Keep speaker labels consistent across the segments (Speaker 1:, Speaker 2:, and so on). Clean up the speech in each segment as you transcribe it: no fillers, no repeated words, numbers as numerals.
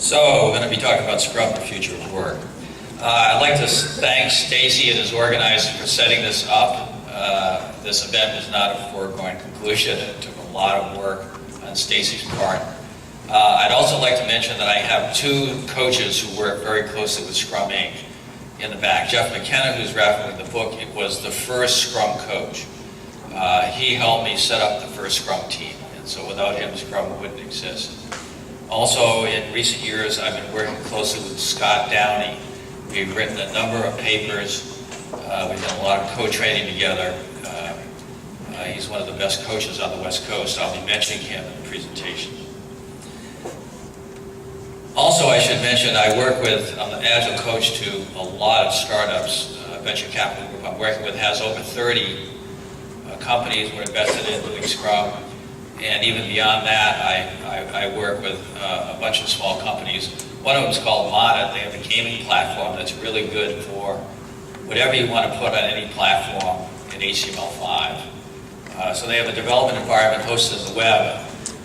Speaker 1: So, we're going to be talking about Scrum, the future of work. I'd like to thank Stacy and his organizers for setting this up. This event was not a foregone conclusion. It took a lot of work on Stacy's part. I'd also like to mention that I have two coaches who work very closely with Scrum Inc. in the back. Jeff McKenna, who's wrapping the book, it was the first Scrum coach. He helped me set up the first Scrum team, and so without him, Scrum wouldn't exist. Also, in recent years, I've been working closely with Scott Downey. We've written a number of papers. We've done a lot of co-training together. He's one of the best coaches on the West Coast. I'll be mentioning him in the presentation. Also, I should mention I work with, I'm an Agile coach to a lot of startups. Venture capital group I'm working with has over 30 companies we're invested in doing Scrum. And even beyond that, I work with a bunch of small companies. One of them is called Mata. They have a gaming platform that's really good for whatever you want to put on any platform in HTML5. So they have a development environment hosted on the web.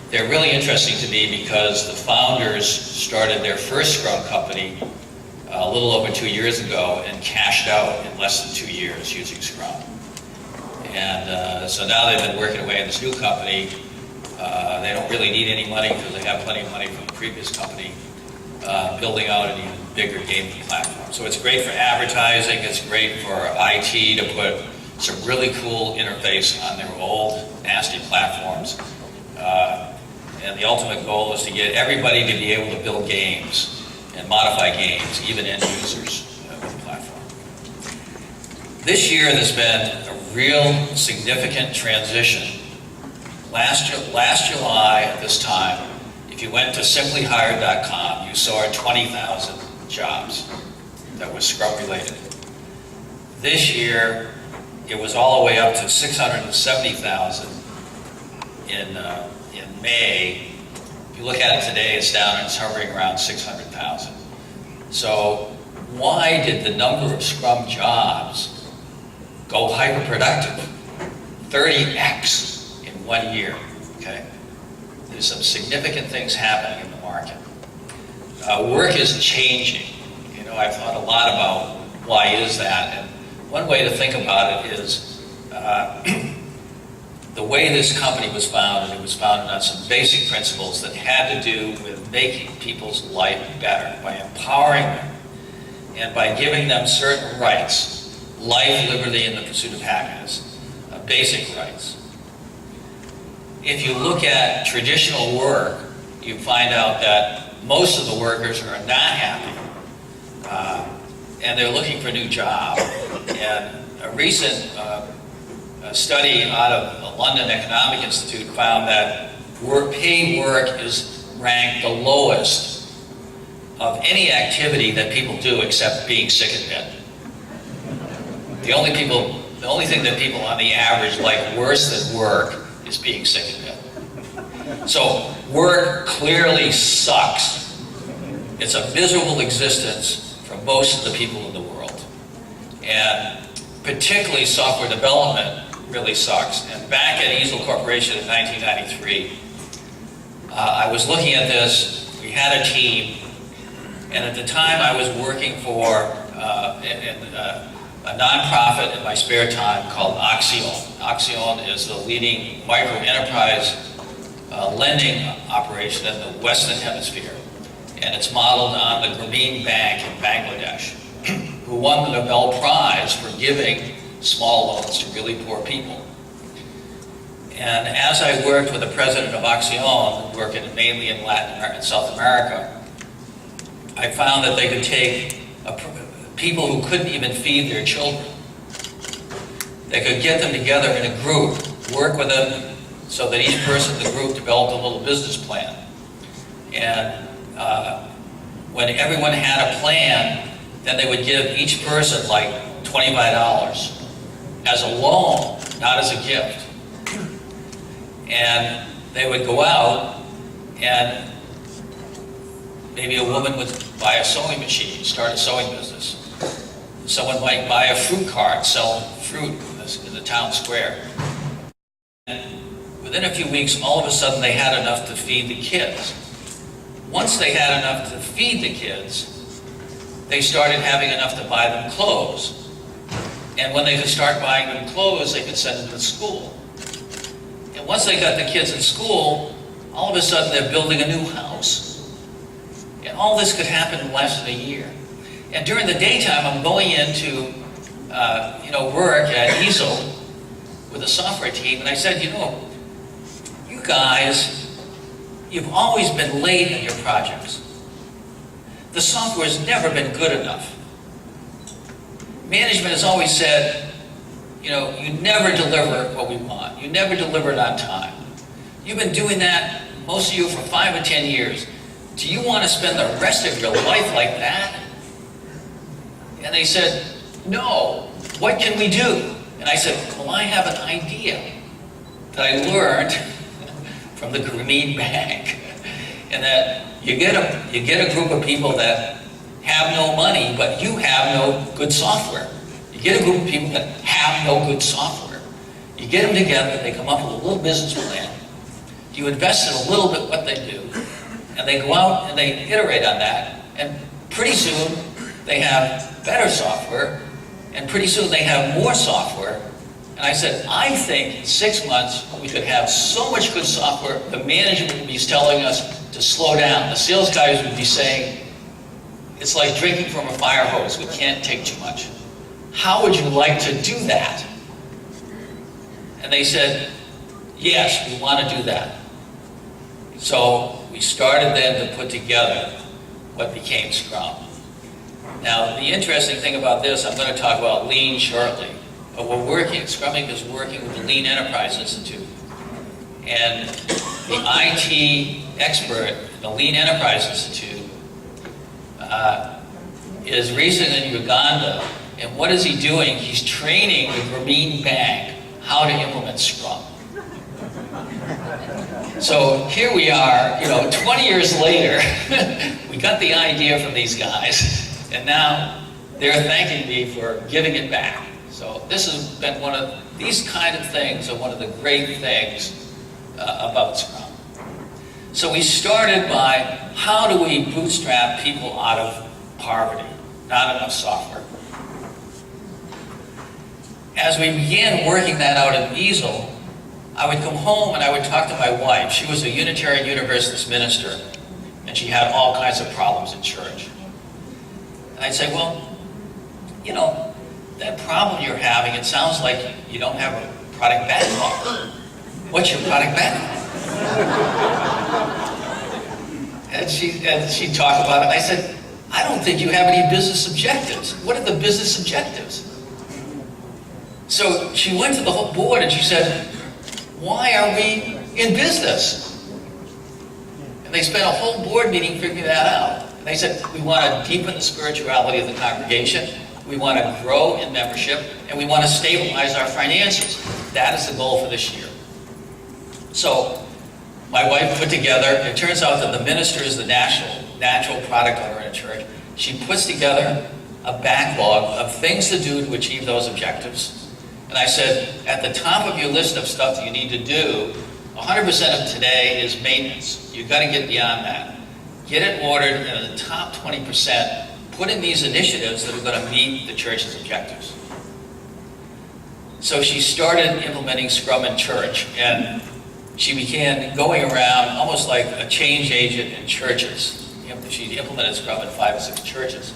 Speaker 1: They're really interesting to me because the founders started their first Scrum company a little over 2 years ago and cashed out in less than 2 years using Scrum. And so now they've been working away in this new company. They don't really need any money because they have plenty of money from the previous company, building out an even bigger gaming platform. So it's great for advertising, it's great for IT to put some really cool interface on their old, nasty platforms. And the ultimate goal is to get everybody to be able to build games and modify games, even end users with the platform. This year there's been a real significant transition. Last July at this time, if you went to simplyhired.com, you saw 20,000 jobs that were Scrum related. This year, it was all the way up to 670,000 in May. If you look at it today, it's down and it's hovering around 600,000. So why did the number of Scrum jobs go hyperproductive? 30x. In 1 year, okay? There's some significant things happening in the market. Work is changing. You know, I've thought a lot about why is that, and one way to think about it is the way this company was founded. It was founded on some basic principles that had to do with making people's life better, by empowering them, and by giving them certain rights, life, liberty, and the pursuit of happiness, basic rights. If you look at traditional work, you find out that most of the workers are not happy, and they're looking for a new job. And a recent study out of the London Economic Institute found that paid work is ranked the lowest of any activity that people do except being sick in bed. The only thing that people on the average like worse than work is being sick in bed. So work clearly sucks. It's a miserable existence for most of the people in the world. And particularly software development really sucks. And back at Agile Corporation in 1993, I was looking at this. We had a team, and at the time I was working for a nonprofit in my spare time called Agile. Agile is the leading micro-enterprise lending operation in the Western Hemisphere. And it's modeled on the Grameen Bank in Bangladesh, who won the Nobel Prize for giving small loans to really poor people. And as I worked with the president of Agile, working mainly in Latin America and South America, I found that they could take people who couldn't even feed their children. They could get them together in a group, work with them so that each person in the group developed a little business plan. And when everyone had a plan, then they would give each person like $25 as a loan, not as a gift. And they would go out and maybe a woman would buy a sewing machine, start a sewing business. Someone might buy a fruit cart, sell fruit in the town square. And within a few weeks, all of a sudden they had enough to feed the kids. once they had enough to feed the kids, they started having enough to buy them clothes. And when they could start buying them clothes, they could send them to school. And once they got the kids in school, all of a sudden they're building a new house. And all this could happen in less than a year. And during the daytime, I'm going into work at Agile with a software team, and I said, you guys, you've always been late in your projects. The software's never been good enough. Management has always said, you never deliver what we want. You never deliver it on time. You've been doing that, most of you, for 5 or 10 years. Do you want to spend the rest of your life like that? And they said, no, what can we do? And I said, well, I have an idea that I learned from the Grameen Bank. And that you get a group of people that have no money, but you have no good software. You get a group of people that have no good software. You get them together, they come up with a little business plan. You invest in a little bit what they do, and they go out and they iterate on that, and pretty soon they have better software, and pretty soon they have more software. And I said, I think in 6 months we could have so much good software, the management would be telling us to slow down. The sales guys would be saying, it's like drinking from a fire hose, we can't take too much. How would you like to do that? And they said, yes, we want to do that. So we started then to put together what became Scrum. Now, the interesting thing about this, I'm going to talk about Lean shortly, but Scrumming is working with the Lean Enterprise Institute. And the IT expert, the Lean Enterprise Institute, is recently in Uganda, and what is he doing? He's training the Grameen Bank how to implement Scrum. So here we are, 20 years later, we got the idea from these guys, and now they're thanking me for giving it back. So this has been these kind of things are one of the great things about Scrum. So we started by, how do we bootstrap people out of poverty? Not enough software. As we began working that out in Agile, I would come home and I would talk to my wife. She was a Unitarian Universalist minister, and she had all kinds of problems in church. And I'd say, well, that problem you're having, it sounds like you don't have a product backlog. What's your product backlog? And she'd talk about it. I said, I don't think you have any business objectives. What are the business objectives? So she went to the whole board and she said, why are we in business? And they spent a whole board meeting figuring that out. And they said, we want to deepen the spirituality of the congregation, we want to grow in membership, and we want to stabilize our finances. That is the goal for this year. So my wife put together, it turns out that the minister is the natural product owner in a church. She puts together a backlog of things to do to achieve those objectives. And I said, at the top of your list of stuff that you need to do, 100% of today is maintenance. You've got to get beyond that. Get it ordered, and in the top 20%, put in these initiatives that are going to meet the church's objectives. So she started implementing Scrum in church, and she began going around almost like a change agent in churches. She implemented Scrum in 5 or 6 churches.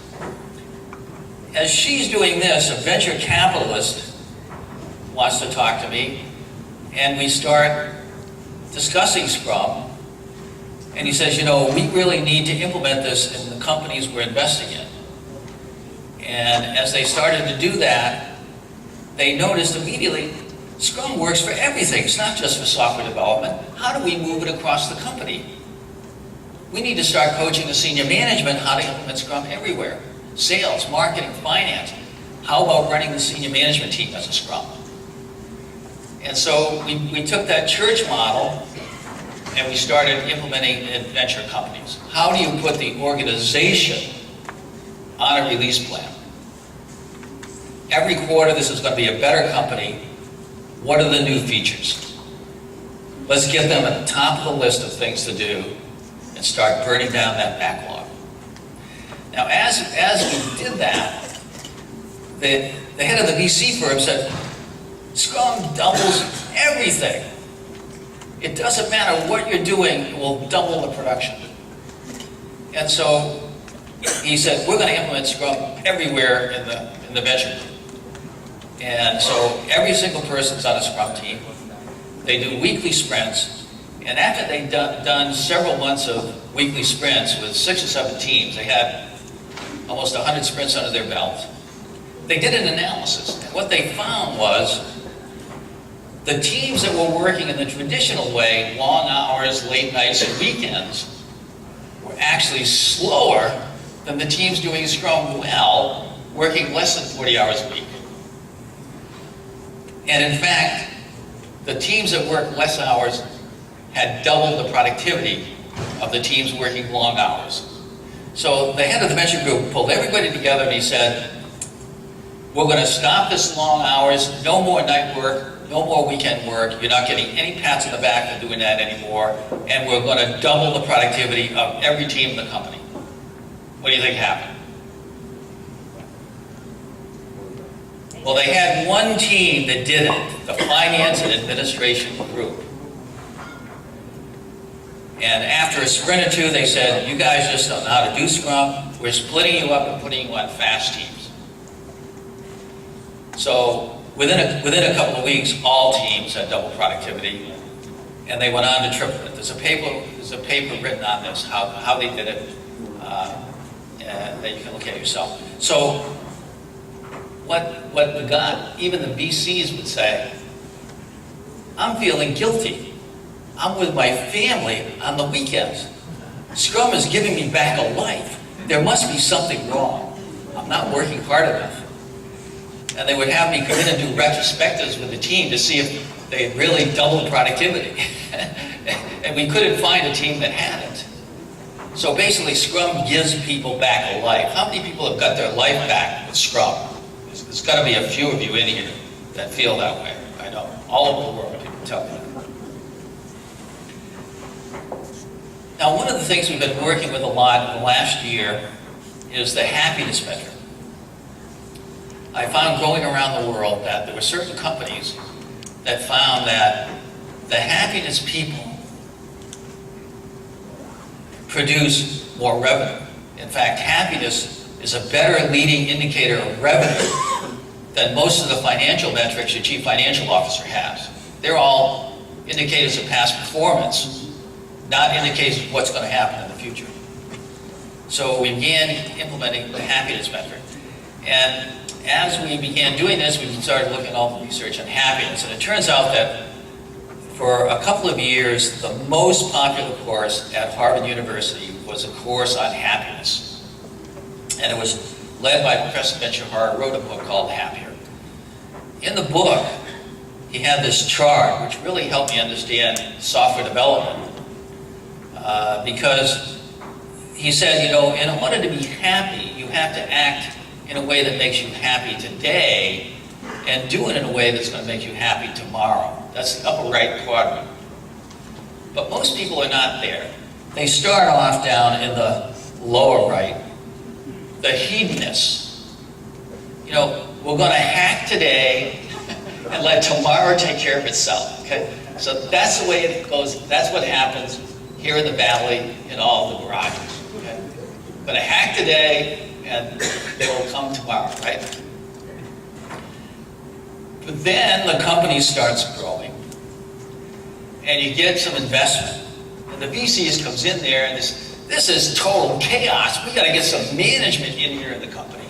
Speaker 1: As she's doing this, a venture capitalist wants to talk to me, and we start discussing Scrum, and he says, we really need to implement this in the companies we're investing in. And as they started to do that, they noticed immediately, Scrum works for everything. It's not just for software development. How do we move it across the company? We need to start coaching the senior management how to implement Scrum everywhere. Sales, marketing, finance. How about running the senior management team as a Scrum? And so we took that church model and we started implementing in venture companies. How do you put the organization on a release plan? Every quarter, this is going to be a better company. What are the new features? Let's get them at the top of the list of things to do. and start burning down that backlog. Now, as we did that, the head of the VC firm said, Scrum doubles everything. It doesn't matter what you're doing, it will double the production. And so he said, we're going to implement Scrum everywhere in the venture. And so every single person's on a Scrum team. They do weekly sprints. And after they'd done several months of weekly sprints with 6 or 7 teams, they had almost 100 sprints under their belt. They did an analysis. And what they found was the teams that were working in the traditional way, long hours, late nights, and weekends, were actually slower than the teams doing Scrum well, working less than 40 hours a week. And in fact, the teams that worked less hours had double the productivity of the teams working long hours. So the head of the venture group pulled everybody together and he said, we're going to stop this long hours, no more night work, no more weekend work, you're not getting any pats on the back for doing that anymore, and we're going to double the productivity of every team in the company. What do you think happened? Well, they had one team that did it, the finance and administration group. And after a sprint or two, they said, you guys just don't know how to do Scrum, we're splitting you up and putting you on fast teams. So within a couple of weeks, all teams had double productivity, and they went on to triple it. There's a paper written on this, how they did it, that you can look at yourself. So even the VCs would say, I'm feeling guilty. I'm with my family on the weekends. Scrum is giving me back a life. There must be something wrong. I'm not working hard enough. And they would have me come in and do retrospectives with the team to see if they had really doubled productivity. And we couldn't find a team that hadn't. So basically, Scrum gives people back a life. How many people have got their life back with Scrum? There's got to be a few of you in here that feel that way. I know. All over the world, people tell me that. Now, one of the things we've been working with a lot in the last year is the happiness measure. I found going around the world that there were certain companies that found that the happiness people produce more revenue. In fact, happiness is a better leading indicator of revenue than most of the financial metrics your chief financial officer has. They're all indicators of past performance, not indicators of what's going to happen in the future. So we began implementing the happiness metric. And as we began doing this, we started looking at all the research on happiness. And it turns out that for a couple of years, the most popular course at Harvard University was a course on happiness. And it was led by Professor Ben Shahar, who wrote a book called Happier. In the book, he had this chart, which really helped me understand software development. Because he said, you know, in order to be happy, you have to act in a way that makes you happy today and do it in a way that's going to make you happy tomorrow. That's the upper right quadrant. But most people are not there. They start off down in the lower right, the hedonists. You know, we're going to hack today and let tomorrow take care of itself. Okay? So that's the way it goes. That's what happens here in the valley in all the garages. Okay? We're going to hack today and they will come tomorrow, right? But then the company starts growing and you get some investment. And the VCs comes in there and this is total chaos. We got to get some management in here in the company.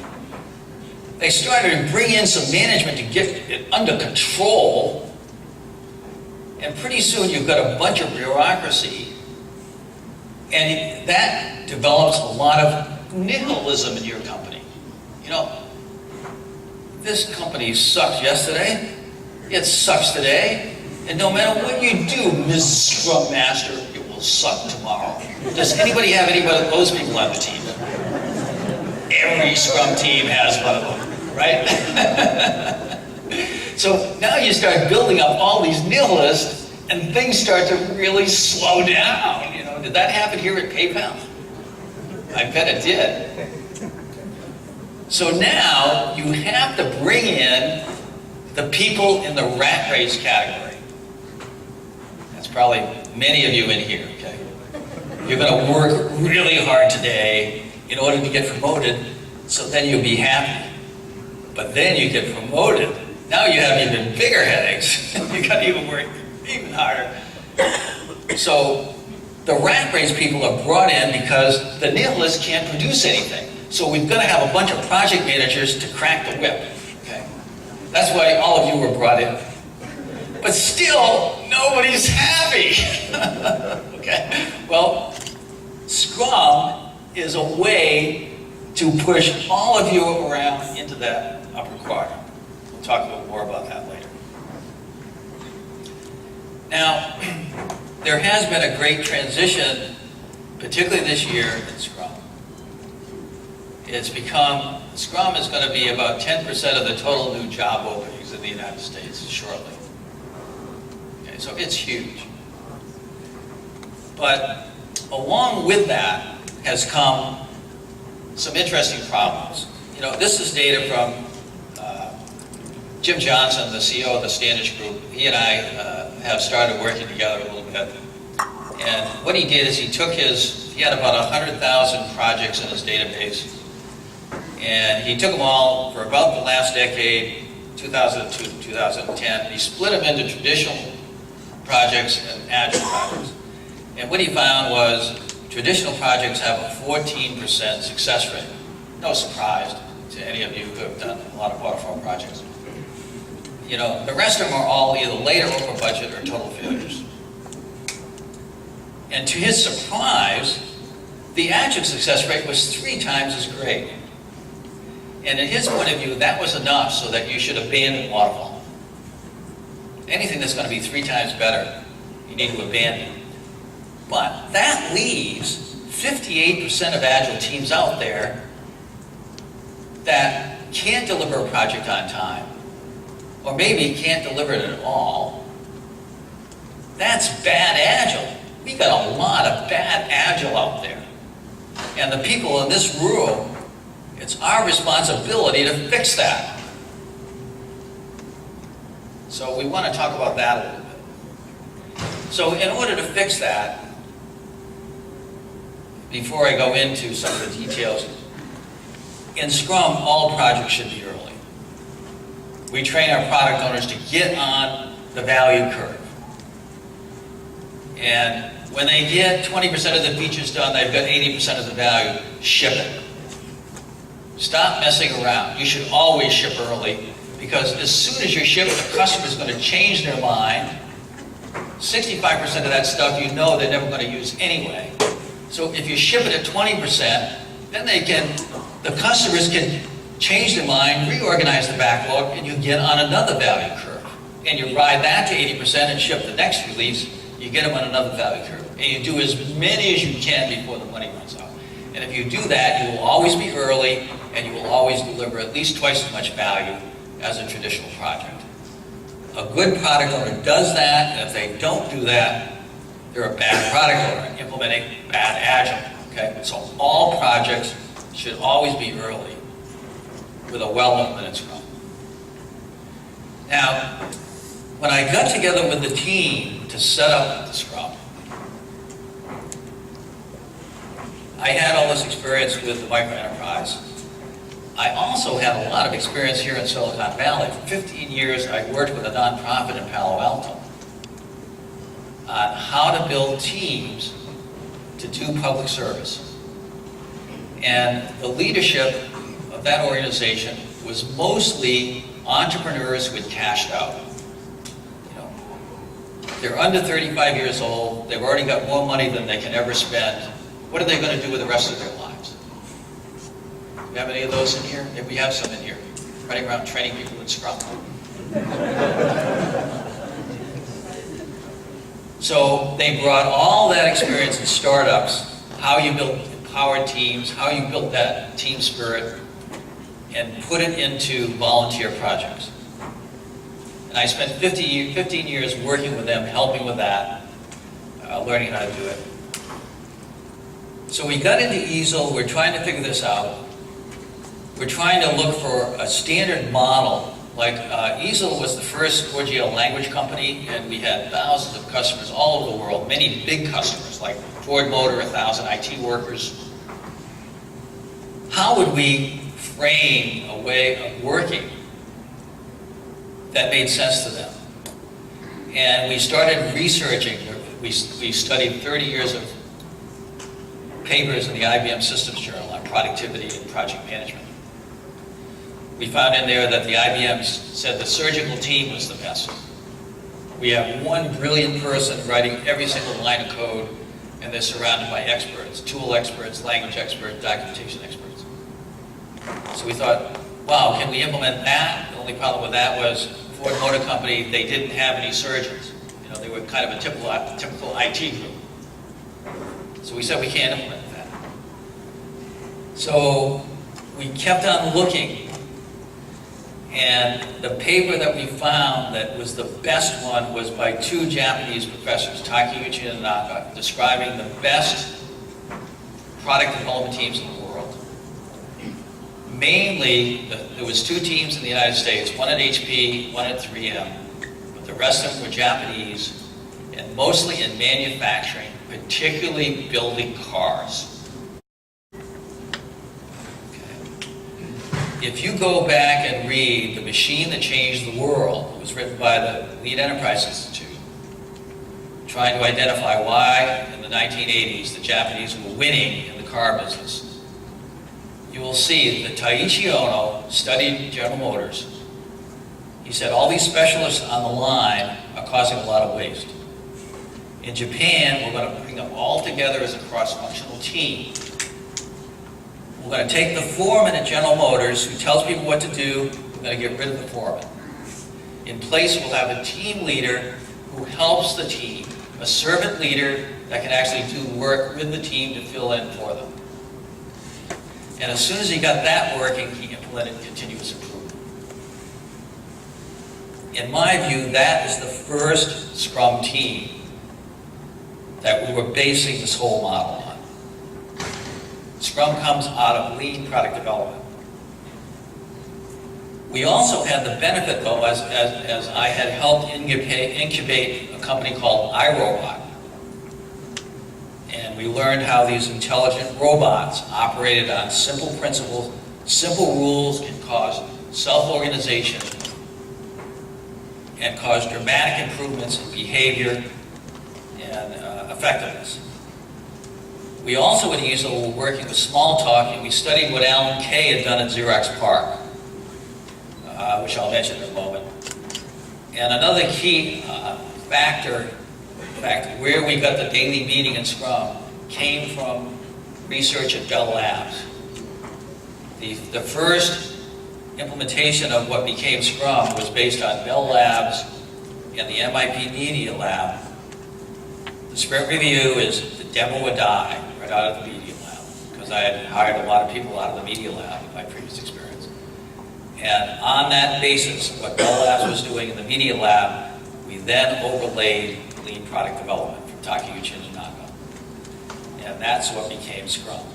Speaker 1: They started to bring in some management to get it under control. And pretty soon you've got a bunch of bureaucracy. And that develops a lot of nihilism in your company. You know, this company sucked yesterday, it sucks today, and no matter what you do, Mrs. Scrum Master, it will suck tomorrow. Does anybody have any of those people on the team? Every Scrum team has one of them, right? So now you start building up all these nihilists, and things start to really slow down. You know, did that happen here at PayPal? I bet it did. So now you have to bring in the people in the rat race category. That's probably many of you in here, okay? You're going to work really hard today in order to get promoted, so then you'll be happy. But then you get promoted. Now you have even bigger headaches. You got to even work even harder. So the rat race people are brought in because the nihilists can't produce anything. So we've got to have a bunch of project managers to crack the whip. Okay? That's why all of you were brought in. But still, nobody's happy. Okay? Well, Scrum is a way to push all of you around into that upper quadrant. We'll talk a little more about that later. Now, there has been a great transition, particularly this year in Scrum. It's become, Scrum is going to be about 10% of the total new job openings in the United States shortly. Okay, so it's huge. But along with that has come some interesting problems. You know, this is data from Jim Johnson, the CEO of the Standish Group. He and I have started working together a little bit. And what he did is he had about 100,000 projects in his database. And he took them all for about the last decade, 2002 to 2010. He split them into traditional projects and agile projects. And what he found was traditional projects have a 14% success rate. No surprise to any of you who have done a lot of waterfall projects. You know, the rest of them are all either late or over budget or total failures. And to his surprise, the agile success rate was 3 times as great. And in his point of view, that was enough so that you should abandon waterfall. Anything that's going to be 3 times better, you need to abandon. But that leaves 58% of agile teams out there that can't deliver a project on time, or maybe can't deliver it at all. That's bad agile. We got a lot of bad agile out there. And the people in this room, it's our responsibility to fix that. So we want to talk about that a little bit. So in order to fix that, before I go into some of the details, in Scrum, all projects should be early. We train our product owners to get on the value curve. And when they get 20% of the features done, they've got 80% of the value, ship it. Stop messing around. You should always ship early, because as soon as you ship, the customer's going to change their mind. 65% of that stuff you know they're never going to use anyway. So if you ship it at 20%, then the customers can change their mind, reorganize the backlog, and you get on another value curve. And you ride that to 80% and ship the next release, you get them on another value curve. And you do as many as you can before the money runs out. And if you do that, you will always be early, and you will always deliver at least twice as much value as a traditional project. A good product owner does that, and if they don't do that, they're a bad product owner implementing bad agile. Okay? So all projects should always be early with a well-implemented Scrum. Now, when I got together with the team to set up the Scrum, I had all this experience with the microenterprise. I also had a lot of experience here in Silicon Valley. For 15 years, I worked with a nonprofit in Palo Alto on how to build teams to do public service. And the leadership of that organization was mostly entrepreneurs who had cashed out. You know, they're under 35 years old, they've already got more money than they can ever spend. What are they going to do with the rest of their lives? Do we have any of those in here? Maybe we have some in here, running around training people in Scrum. So they brought all that experience in startups, how you build empowered teams, how you built that team spirit, and put it into volunteer projects. And And I spent 15 years working with them, helping with that, learning how to do it. So we got into Easel, we're trying to figure this out. We're trying to look for a standard model. Like Easel was the first 4GL language company, and we had thousands of customers all over the world, many big customers, like Ford Motor, 1,000 IT workers. How would we frame a way of working that made sense to them? And we started researching. We studied 30 years of papers in the IBM Systems Journal on productivity and project management. We found in there that the IBMs said the surgical team was the best. We have one brilliant person writing every single line of code, and they're surrounded by experts, tool experts, language experts, documentation experts. So we thought, wow, can we implement that? The only problem with that was Ford Motor Company, they didn't have any surgeons. You know, they were kind of a typical IT group. So we said we can't implement that. So we kept on looking. And the paper that we found that was the best one was by two Japanese professors, Takeuchi and Naka, describing the best product development teams in the world. Mainly, there was two teams in the United States, one at HP, one at 3M, but the rest of them were Japanese, and mostly in manufacturing, particularly building cars. If you go back and read The Machine That Changed the World, it was written by the Lead Enterprise Institute, trying to identify why in the 1980s the Japanese were winning in the car business, you will see that Taiichi Ohno studied General Motors. He said all these specialists on the line are causing a lot of waste. In Japan, we're going to bring them all together as a cross-functional team. We're going to take the foreman at General Motors who tells people what to do. We're going to get rid of the foreman. In place, we'll have a team leader who helps the team, a servant leader that can actually do work with the team to fill in for them. And as soon as he got that working, he implemented continuous improvement. In my view, that is the first Scrum team that we were basing this whole model on. Scrum comes out of lean product development. We also had the benefit, though, as I had helped incubate a company called iRobot. And we learned how these intelligent robots operated on simple principles, simple rules, can cause self-organization and cause dramatic improvements in behavior and effectiveness. We also at Easel were working with Smalltalk, and we studied what Alan Kay had done at Xerox PARC, which I'll mention in a moment. And another key factor, in fact, where we got the daily meeting in Scrum, came from research at Bell Labs. The first implementation of what became Scrum was based on Bell Labs and the MIP Media Lab. The sprint review is the demo or die, right out of the Media Lab, because I had hired a lot of people out of the Media Lab in my previous experience. And on that basis, what Bell Labs was doing in the Media Lab, we then overlaid lean product development from Takeuchi and Naka. And that's what became Scrum.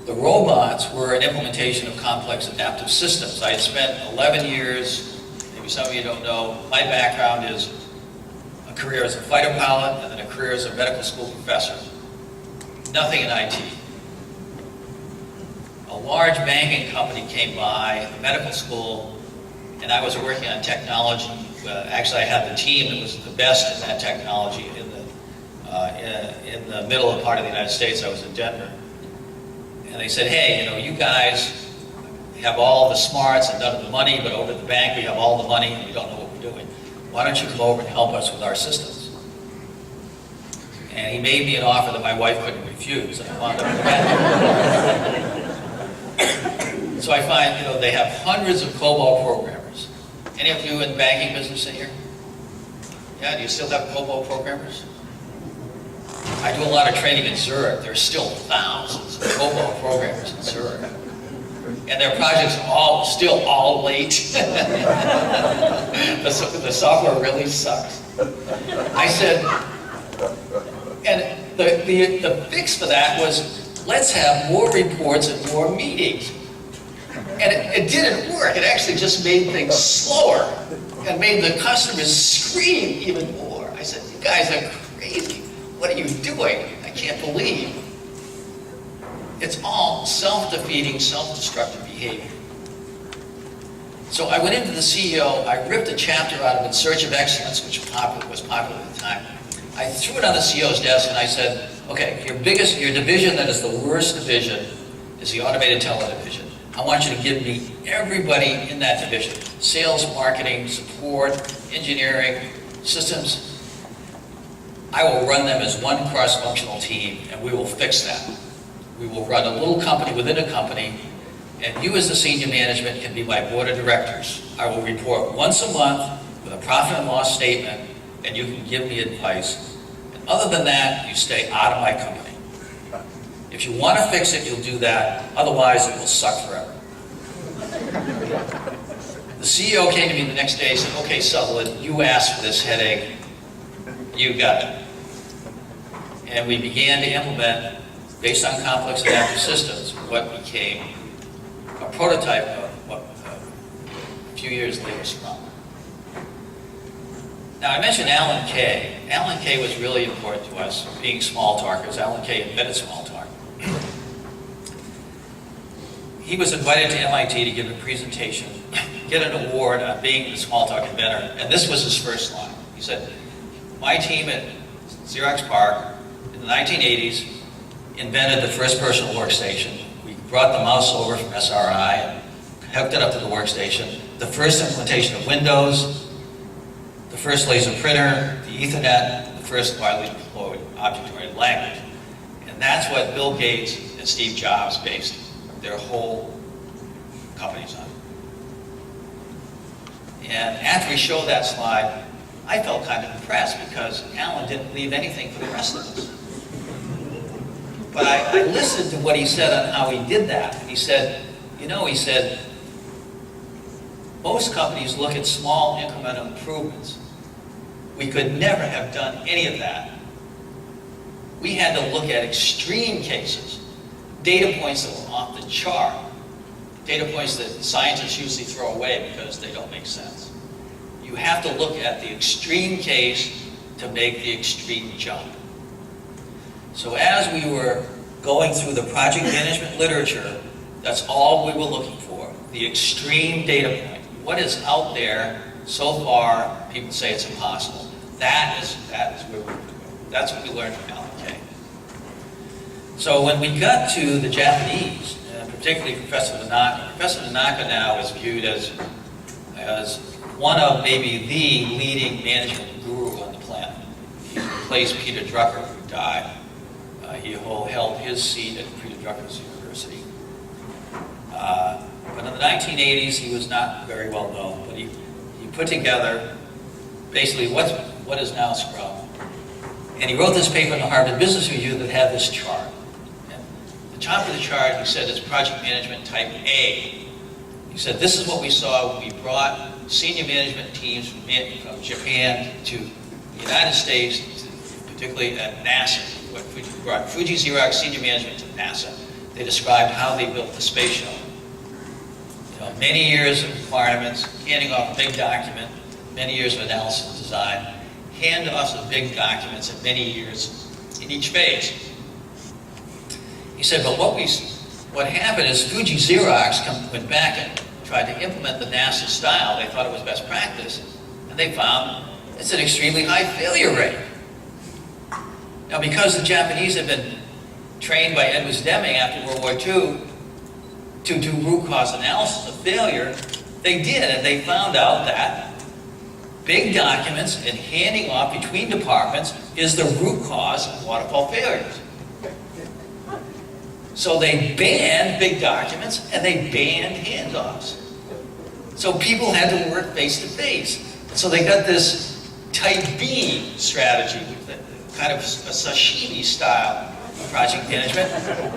Speaker 1: The robots were an implementation of complex adaptive systems. I had spent 11 years, maybe some of you don't know, my background is a career as a fighter pilot and then a career as a medical school professor. Nothing in IT. A large banking company came by, the medical school, and I was working on technology. Actually, I had the team that was the best in that technology in the middle of part of the United States. I was in Denver. And they said, hey, you know, you guys have all the smarts and none of the money, but over at the bank we have all the money and we don't know what we're doing. Why don't you come over and help us with our systems? And he made me an offer that my wife couldn't refuse. I wound up in the bank. So I find, you know, they have hundreds of COBOL programmers. Any of you in the banking business in here? Yeah, do you still have COBOL programmers? I do a lot of training in Zurich. There's still thousands of COBOL programmers in Zurich. and their projects are still all late. The software really sucks. I said, and the fix for that was, let's have more reports and more meetings. And it didn't work. It actually just made things slower and made the customers scream even more. I said, you guys are crazy. What are you doing? I can't believe. It's all self-defeating, self-destructive behavior. So I went into the CEO, I ripped a chapter out of In Search of Excellence, which was popular at the time. I threw it on the CEO's desk and I said, okay, your division that is the worst division is the automated teller division. I want you to give me everybody in that division. Sales, marketing, support, engineering, systems. I will run them as one cross-functional team and we will fix that. We will run a little company within a company, and you as the senior management can be my board of directors. I will report once a month with a profit and loss statement, and you can give me advice. And other than that, you stay out of my company. If you want to fix it, you'll do that. Otherwise, it will suck forever. The CEO came to me the next day and said, okay, Sutherland, you asked for this headache. You got it. And we began to implement, based on complex adaptive systems, what became a prototype of what a few years later Scrum. Now I mentioned Alan Kay. Alan Kay was really important to us, being small talkers. Alan Kay invented small talk. He was invited to MIT to give a presentation, get an award on being the small talk inventor, and this was his first line. He said, my team at Xerox PARC in the 1980s invented the first personal workstation. We brought the mouse over from SRI and hooked it up to the workstation. The first implementation of Windows, the first laser printer, the Ethernet, the first widely deployed object-oriented language. And that's what Bill Gates and Steve Jobs based their whole companies on. And after he showed that slide, I felt kind of impressed because Alan didn't leave anything for the rest of us. But I listened to what he said on how he did that. He said, he said, most companies look at small incremental improvements. We could never have done any of that. We had to look at extreme cases, data points that were off the chart, data points that scientists usually throw away because they don't make sense. You have to look at the extreme case to make the extreme jump. So as we were going through the project management literature, that's all we were looking for, the extreme data point. What is out there so far, people say it's impossible. That is where we're going. That's what we learned from Alan Kay. So when we got to the Japanese, particularly Professor Tanaka now is viewed as one of maybe the leading management guru on the planet. He replaced Peter Drucker, who died. He held his seat at Peter Drucker's university. But in the 1980s, he was not very well known, but he put together basically what is now Scrum. And he wrote this paper in the Harvard Business Review that had this chart. And the top of the chart, he said, is project management type A. He said, this is what we saw when we brought senior management teams from Japan to the United States, particularly at NASA. We brought Fuji Xerox senior management to NASA. They described how they built the space shuttle. Many years of requirements, handing off a big document, many years of analysis and design, handoffs of big documents and many years in each phase. He said, but what happened is Fuji Xerox went back and tried to implement the NASA style. They thought it was best practice, and they found it's an extremely high failure rate. Now, because the Japanese had been trained by Edwards Deming after World War II to do root cause analysis of failure, they did, and they found out that big documents and handing off between departments is the root cause of waterfall failures. So they banned big documents and they banned handoffs. So people had to work face to face. So they got this type B strategy, kind of a sashimi style of project management.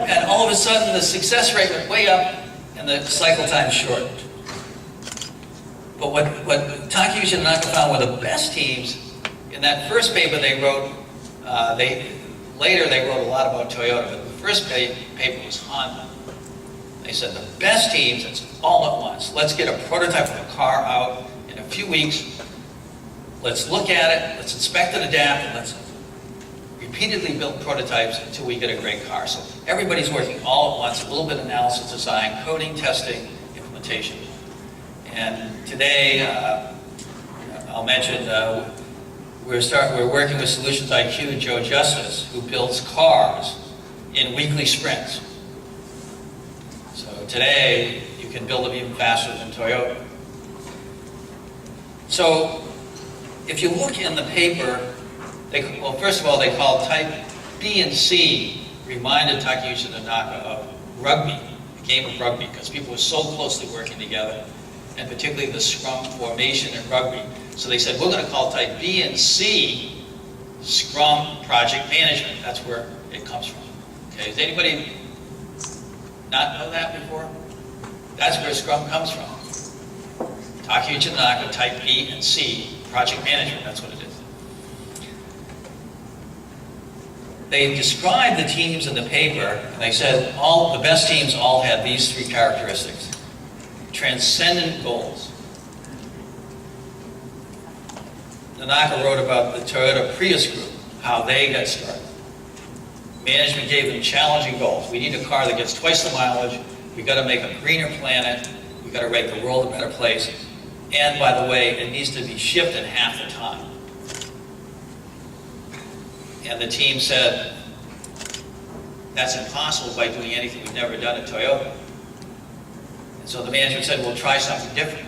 Speaker 1: And all of a sudden the success rate went way up and and the cycle time shortened. But what Takeuchi and Tanaka found were the best teams, in that first paper they wrote, later they wrote a lot about Toyota, but the first paper was Honda. They said the best teams, it's all at once. Let's get a prototype of a car out in a few weeks. Let's look at it, let's inspect and adapt, and let's repeatedly build prototypes until we get a great car. So everybody's working all at once, a little bit of analysis, design, coding, testing, implementation. And today, I'll mention, we're working with Solutions IQ, Joe Justice, who builds cars in weekly sprints. So today, you can build them even faster than Toyota. So if you look in the paper, well, first of all, they called type B and C, reminded Takeuchi Tanaka of rugby, the game of rugby, because people were so closely working together, and particularly the scrum formation in rugby. So they said, we're going to call type B and C Scrum Project Management. That's where it comes from. Okay, does anybody not know that before? That's where Scrum comes from. Takeuchi Tanaka, type B and C Project Management, that's what it is. They described the teams in the paper, and they said all the best teams all had these three characteristics. Transcendent goals. Tanaka wrote about the Toyota Prius group, how they got started. Management gave them challenging goals. We need a car that gets twice the mileage. We've got to make a greener planet. We've got to make the world a better place. And by the way, it needs to be shipped in half the time. And the team said, that's impossible by doing anything we've never done at Toyota. And so the management said, we'll try something different.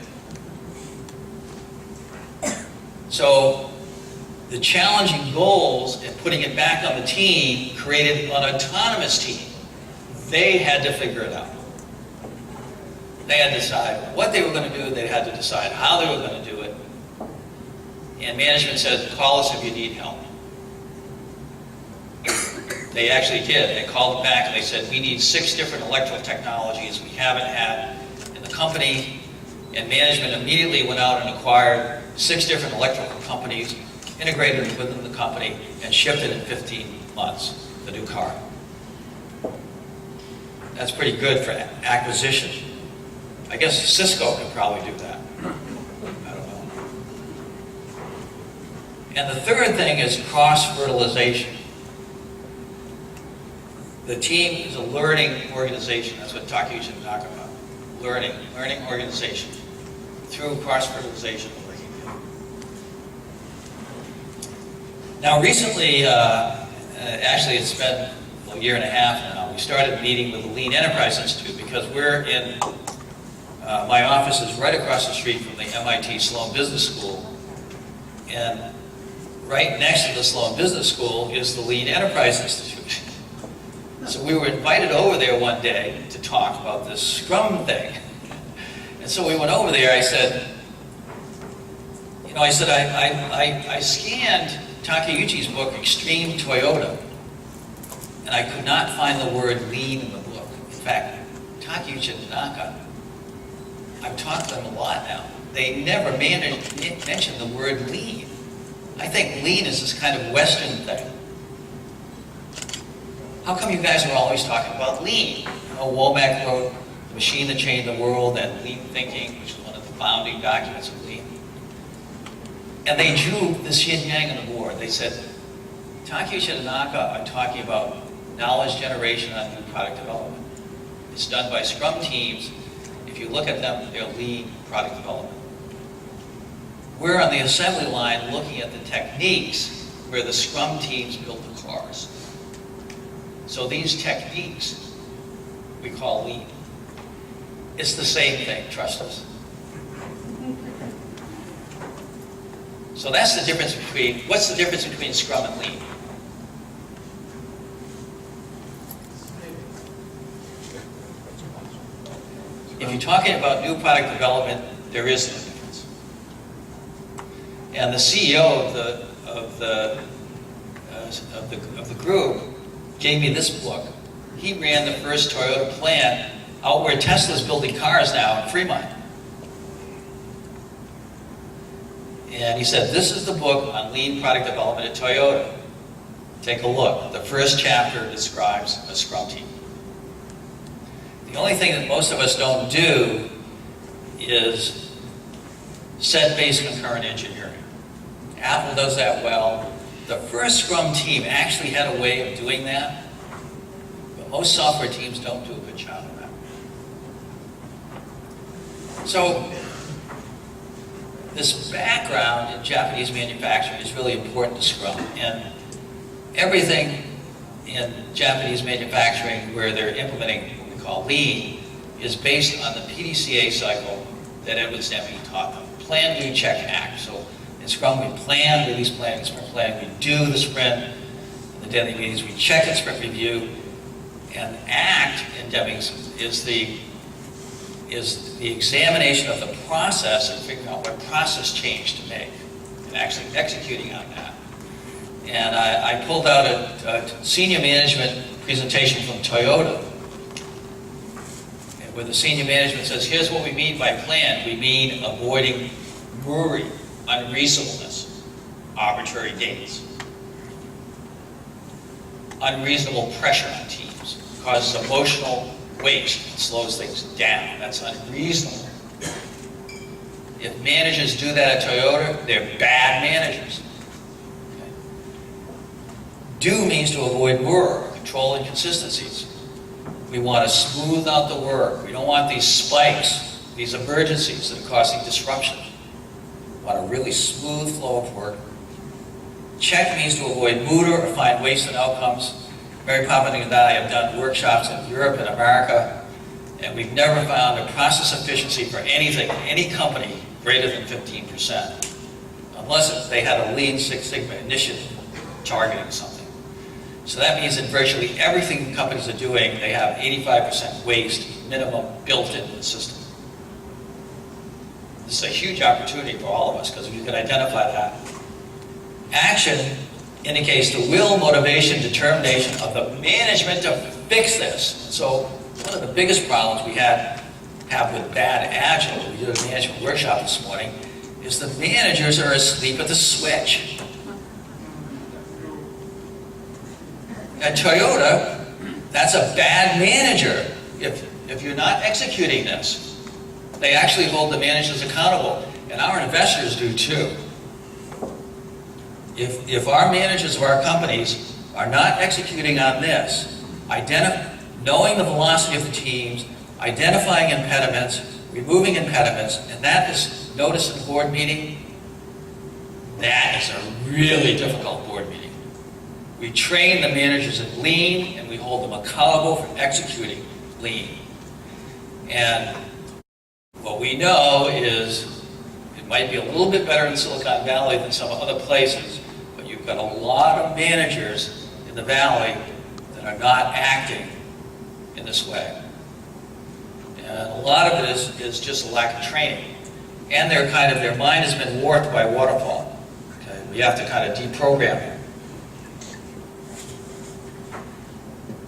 Speaker 1: So the challenging goals and putting it back on the team created an autonomous team. They had to figure it out. They had to decide what they were going to do. They had to decide how they were going to do it. And management said, call us if you need help. They actually did. They called them back and they said, we need 6 different electrical technologies we haven't had in the company. And management immediately went out and acquired 6 different electrical companies, integrated it within the company, and shipped it in 15 months, the new car. That's pretty good for acquisition. I guess Cisco could probably do that. I don't know. And the third thing is cross-fertilization. The team is a learning organization. That's what Takeuchi and Tanaka about. Learning organization through cross-fertilization and working together. Now recently, actually it's been a year and a half now, we started meeting with the Lean Enterprise Institute because we're in, my office is right across the street from the MIT Sloan Business School, and right next to the Sloan Business School is the Lean Enterprise Institute. So we were invited over there one day to talk about this Scrum thing. And so we went over there, I said, I scanned Takeuchi's book, Extreme Toyota, and I could not find the word lean in the book. In fact, Takeuchi and Tanaka, I've talked to them a lot now. They never mentioned the word lean. I think lean is this kind of Western thing. How come you guys are always talking about lean? Womack wrote The Machine That Changed the World and Lean Thinking, which is one of the founding documents of lean. And they drew this yin-yang on the board. They said, Takeuchi and Tanaka are talking about knowledge generation on new product development. It's done by Scrum teams. If you look at them, they're lean product development. We're on the assembly line looking at the techniques where the Scrum teams build the cars. So these techniques we call lean. It's the same thing, trust us. So that's the difference between, what's the difference between Scrum and lean? If you're talking about new product development, there is no difference. And the CEO of the group gave me this book. He ran the first Toyota plant out where Tesla's building cars now in Fremont. And he said, this is the book on lean product development at Toyota. Take a look. The first chapter describes a Scrum team. The only thing that most of us don't do is set-based concurrent engineering. Apple does that well. The first Scrum team actually had a way of doing that, but most software teams don't do a good job of that. So, this background in Japanese manufacturing is really important to Scrum, and everything in Japanese manufacturing where they're implementing what we call lean is based on the PDCA cycle that Edward Deming taught them. Plan, do, check, act. So in Scrum we plan, release plan, sprint plan, we do the sprint, in the daily meetings we check and sprint review, and act in Deming's is the examination of the process and figuring out what process change to make and actually executing on that. And I pulled out a senior management presentation from Toyota, where the senior management says, here's what we mean by plan. We mean avoiding worry, unreasonableness, arbitrary dates, unreasonable pressure on teams, causes emotional waste, and slows things down. That's unreasonable. If managers do that at Toyota, they're bad managers. Okay. Do means to avoid work, control inconsistencies. We want to smooth out the work. We don't want these spikes, these emergencies that are causing disruption. We want a really smooth flow of work. Check means to avoid mood or find wasted outcomes. Mary Poppin and I have done workshops in Europe and America, and we've never found a process efficiency for anything, any company, greater than 15%, unless they had a Lean Six Sigma initiative targeting something. So that means that virtually everything companies are doing, they have 85% waste minimum built into the system. This is a huge opportunity for all of us because we can identify that. Action indicates the will, motivation, determination of the management to fix this. So one of the biggest problems we have with bad Agile, we did a management workshop this morning, is the managers are asleep at the switch. At Toyota, that's a bad manager. If you're not executing this, they actually hold the managers accountable, and our investors do too. If our managers of our companies are not executing on this, knowing the velocity of the teams, identifying impediments, removing impediments, and that is noticed in the board meeting, that is a really difficult board meeting. We train the managers in lean, and we hold them accountable for executing lean. And what we know is it might be a little bit better in Silicon Valley than some other places, but you've got a lot of managers in the Valley that are not acting in this way. And a lot of it is just a lack of training. And their mind has been warped by waterfall. Okay? We have to kind of deprogram it.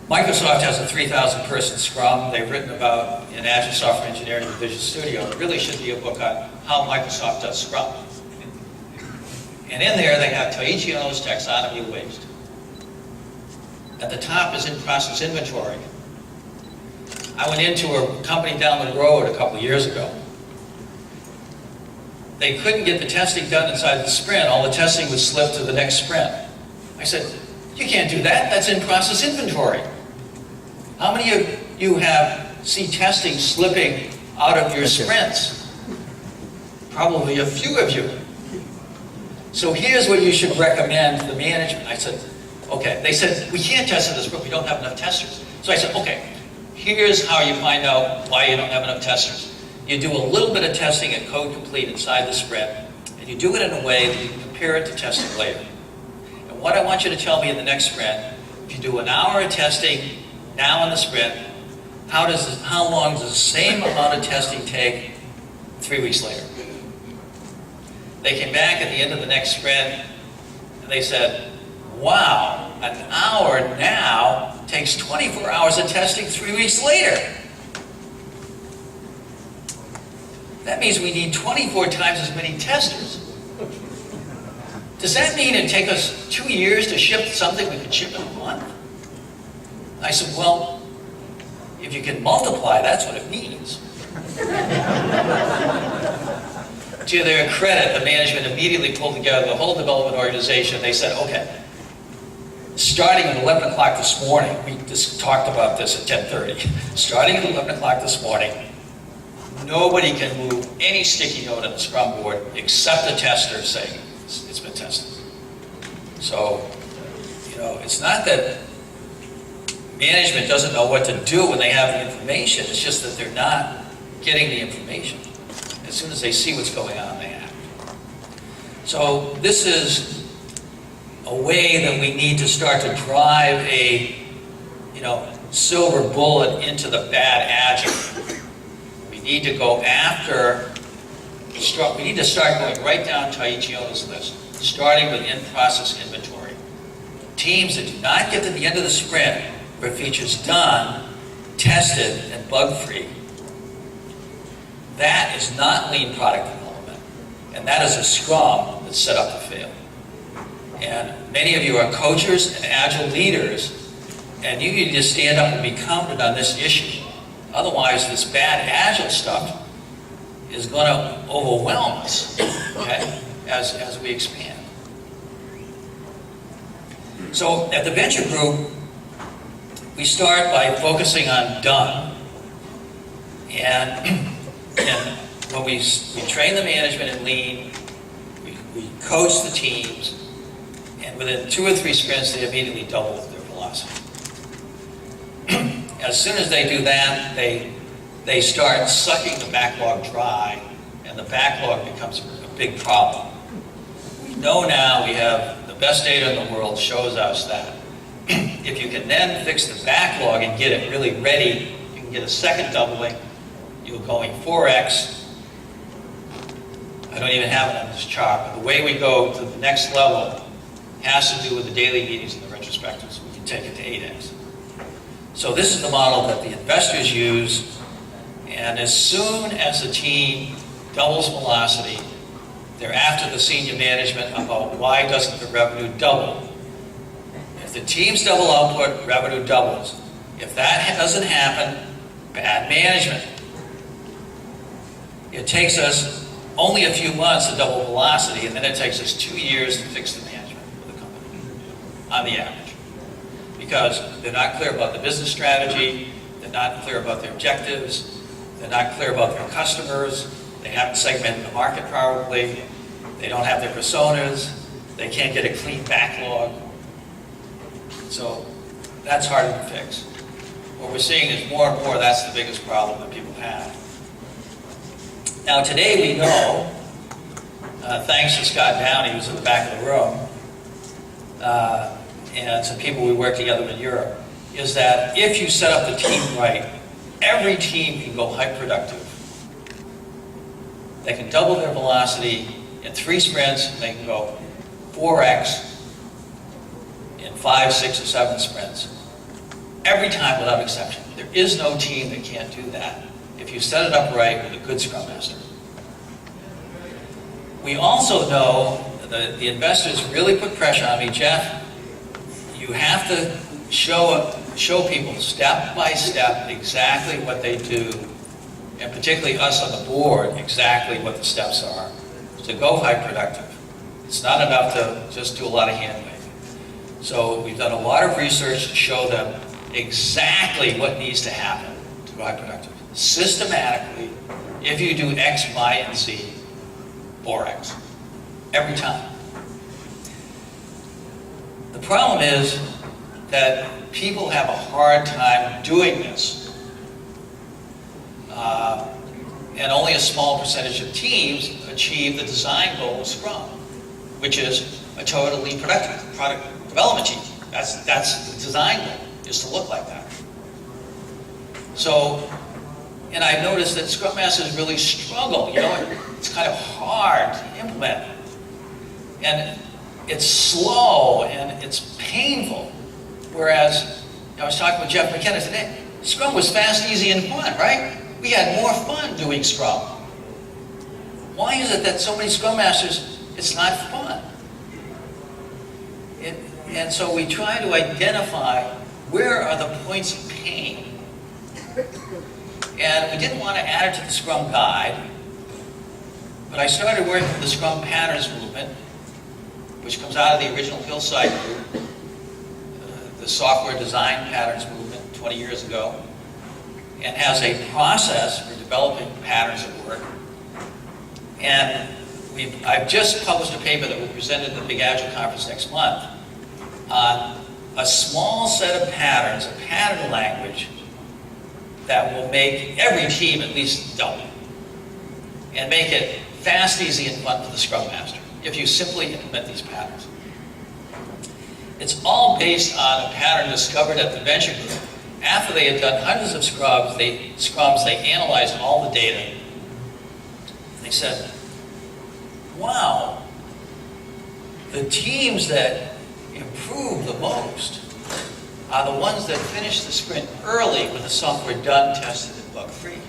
Speaker 1: Microsoft has a 3,000 person Scrum. They've written about in Agile Software Engineering and Visual Studio. It really should be a book on how Microsoft does Scrum. And in there they have Taiichi Ohno's taxonomy of waste. At the top is in-process inventory. I went into a company down the road a couple of years ago. They couldn't get the testing done inside the sprint. All the testing would slip to the next sprint. I said, you can't do that. That's in-process inventory. How many of you see testing slipping out of your sprints? Probably a few of you. So here's what you should recommend to the management. I said, okay. They said, we can't test in this group. We don't have enough testers. So I said, okay. Here's how you find out why you don't have enough testers. You do a little bit of testing at code complete inside the sprint, and you do it in a way that you can compare it to testing later. And what I want you to tell me in the next sprint, if you do an hour of testing now in the sprint, how long does the same amount of testing take 3 weeks later? They came back at the end of the next sprint, and they said, wow, an hour now takes 24 hours of testing 3 weeks later. That means we need 24 times as many testers. Does that mean it'd take us 2 years to ship something we could ship in a month? I said, well, if you can multiply, that's what it means. To their credit, the management immediately pulled together the whole development organization. They said, okay, starting at 11 o'clock this morning, we just talked about this at 10:30. Starting at 11 o'clock this morning, nobody can move any sticky note on the Scrum board except the tester saying it's been tested. So, it's not that management doesn't know what to do when they have the information. It's just that they're not getting the information. As soon as they see what's going on, they act. So this is a way that we need to start to drive a, silver bullet into the bad Agile. We need to go after, we need to start going right down to Ichio's list, starting with in-process inventory. Teams that do not get to the end of the sprint where features done, tested, and bug-free, that is not lean product development. And that is a Scrum that's set up to fail. And many of you are coaches and Agile leaders, and you need to stand up and be confident on this issue. Otherwise, this bad Agile stuff is going to overwhelm us, okay, as we expand. So at the Venture Group, we start by focusing on done. And when we train the management in lean, we coach the teams, and within 2 or 3 sprints, they immediately double their velocity. As soon as they do that, they start sucking the backlog dry, and the backlog becomes a big problem. We know now, we have the best data in the world shows us that if you can then fix the backlog and get it really ready, you can get a second doubling. You're going 4x. I don't even have it on this chart, but the way we go to the next level has to do with the daily meetings and the retrospectives. We can take it to 8x. So this is the model that the investors use, and as soon as the team doubles velocity, they're after the senior management about why doesn't the revenue double. If the team's double output, revenue doubles. If that doesn't happen, bad management. It takes us only a few months to double velocity, and then it takes us 2 years to fix the management of the company, on the average. Because they're not clear about the business strategy, they're not clear about their objectives, they're not clear about their customers, they haven't segmented the market properly, they don't have their personas, they can't get a clean backlog. So that's harder to fix. What we're seeing is more and more that's the biggest problem that people have. Now today we know, thanks to Scott Downey, who's in the back of the room, and some people we work together in Europe, is that if you set up the team right, every team can go hyper productive. They can double their velocity in 3 sprints, and they can go 4x in 5, 6, or 7 sprints. Every time without exception. There is no team that can't do that if you set it up right with a good Scrum Master. We also know that the investors really put pressure on me, Jeff. You have to show people step by step exactly what they do, and particularly us on the board, exactly what the steps are to go high productive. It's not enough to just do a lot of hand waving. So we've done a lot of research to show them exactly what needs to happen to go high productive. Systematically, if you do X, Y, and Z, 4X, every time. The problem is that people have a hard time doing this. And only a small percentage of teams achieve the design goal of Scrum, which is a totally productive product development team. That's the design goal, is to look like that. So, and I've noticed that Scrum Masters really struggle. It's kind of hard to implement. And it's slow and it's painful. Whereas, I was talking with Jeff McKenna today, Scrum was fast, easy, and fun, right? We had more fun doing Scrum. why is it that so many Scrum Masters, it's not fun? And so we try to identify where are the points of pain. And we didn't want to add it to the Scrum Guide, but I started working with the Scrum Patterns movement, which comes out of the original Hillside group, the software design patterns movement 20 years ago, and has a process for developing patterns at work. And I've just published a paper that will be presented at the Big Agile Conference next month on a small set of patterns, a pattern language that will make every team at least double and make it fast, easy, and fun for the Scrum Master if you simply implement these patterns. It's all based on a pattern discovered at the venture group. After they had done hundreds of scrums, they analyzed all the data. They said, wow, the teams that improve the most are the ones that finish the sprint early with the software done, tested, and bug-free.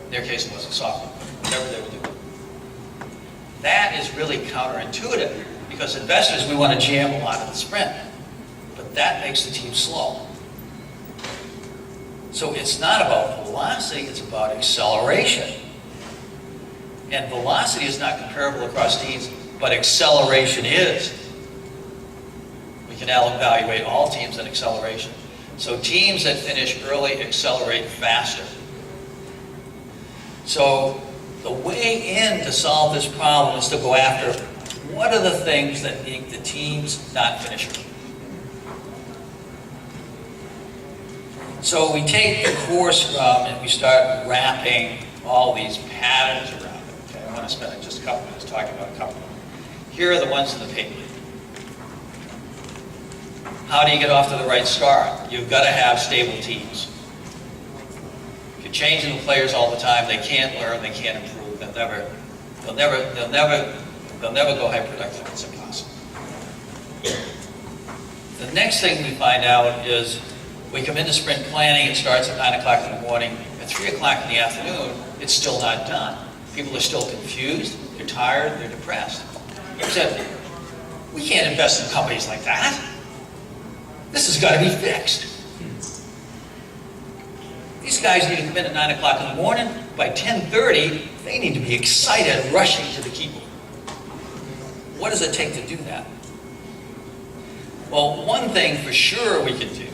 Speaker 1: In their case, it wasn't software, whatever they were doing. That is really counterintuitive, because investors, we want to jam a lot of the sprint, but that makes the team slow. So it's not about velocity, it's about acceleration. And velocity is not comparable across teams, but acceleration is. We can now evaluate all teams in acceleration. So teams that finish early accelerate faster. So the way in to solve this problem is to go after what are the things that make the teams not finish early. So we take the core Scrum and we start wrapping all these patterns around it. Okay, I want to spend just a couple minutes talking about a couple of them. Here are the ones in the paper. How do you get off to the right start? You've got to have stable teams. If you're changing the players all the time, they can't learn, they can't improve, they'll never go high productive. It's impossible. The next thing we find out is we come into sprint planning, it starts at 9 o'clock in the morning. At 3 o'clock in the afternoon, it's still not done. People are still confused, they're tired, they're depressed. We said, we can't invest in companies like that. This has got to be fixed. These guys need to come in at 9 o'clock in the morning. By 10:30, they need to be excited, rushing to the keyboard. What does it take to do that? Well, one thing for sure we can do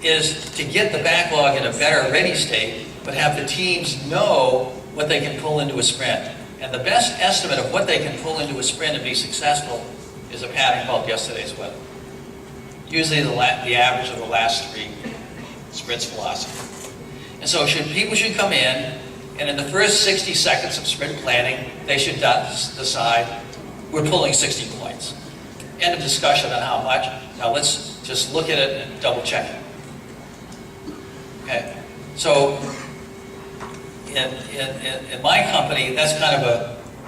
Speaker 1: is to get the backlog in a better ready state, but have the teams know what they can pull into a sprint. And the best estimate of what they can pull into a sprint and be successful is a pattern called yesterday's weather. Usually the average of the last 3 sprints velocity. And so people should come in, and in the first 60 seconds of sprint planning, they should decide, we're pulling 60 points. End of discussion on how much. Now let's just look at it and double check it. Okay? So in my company, that's kind of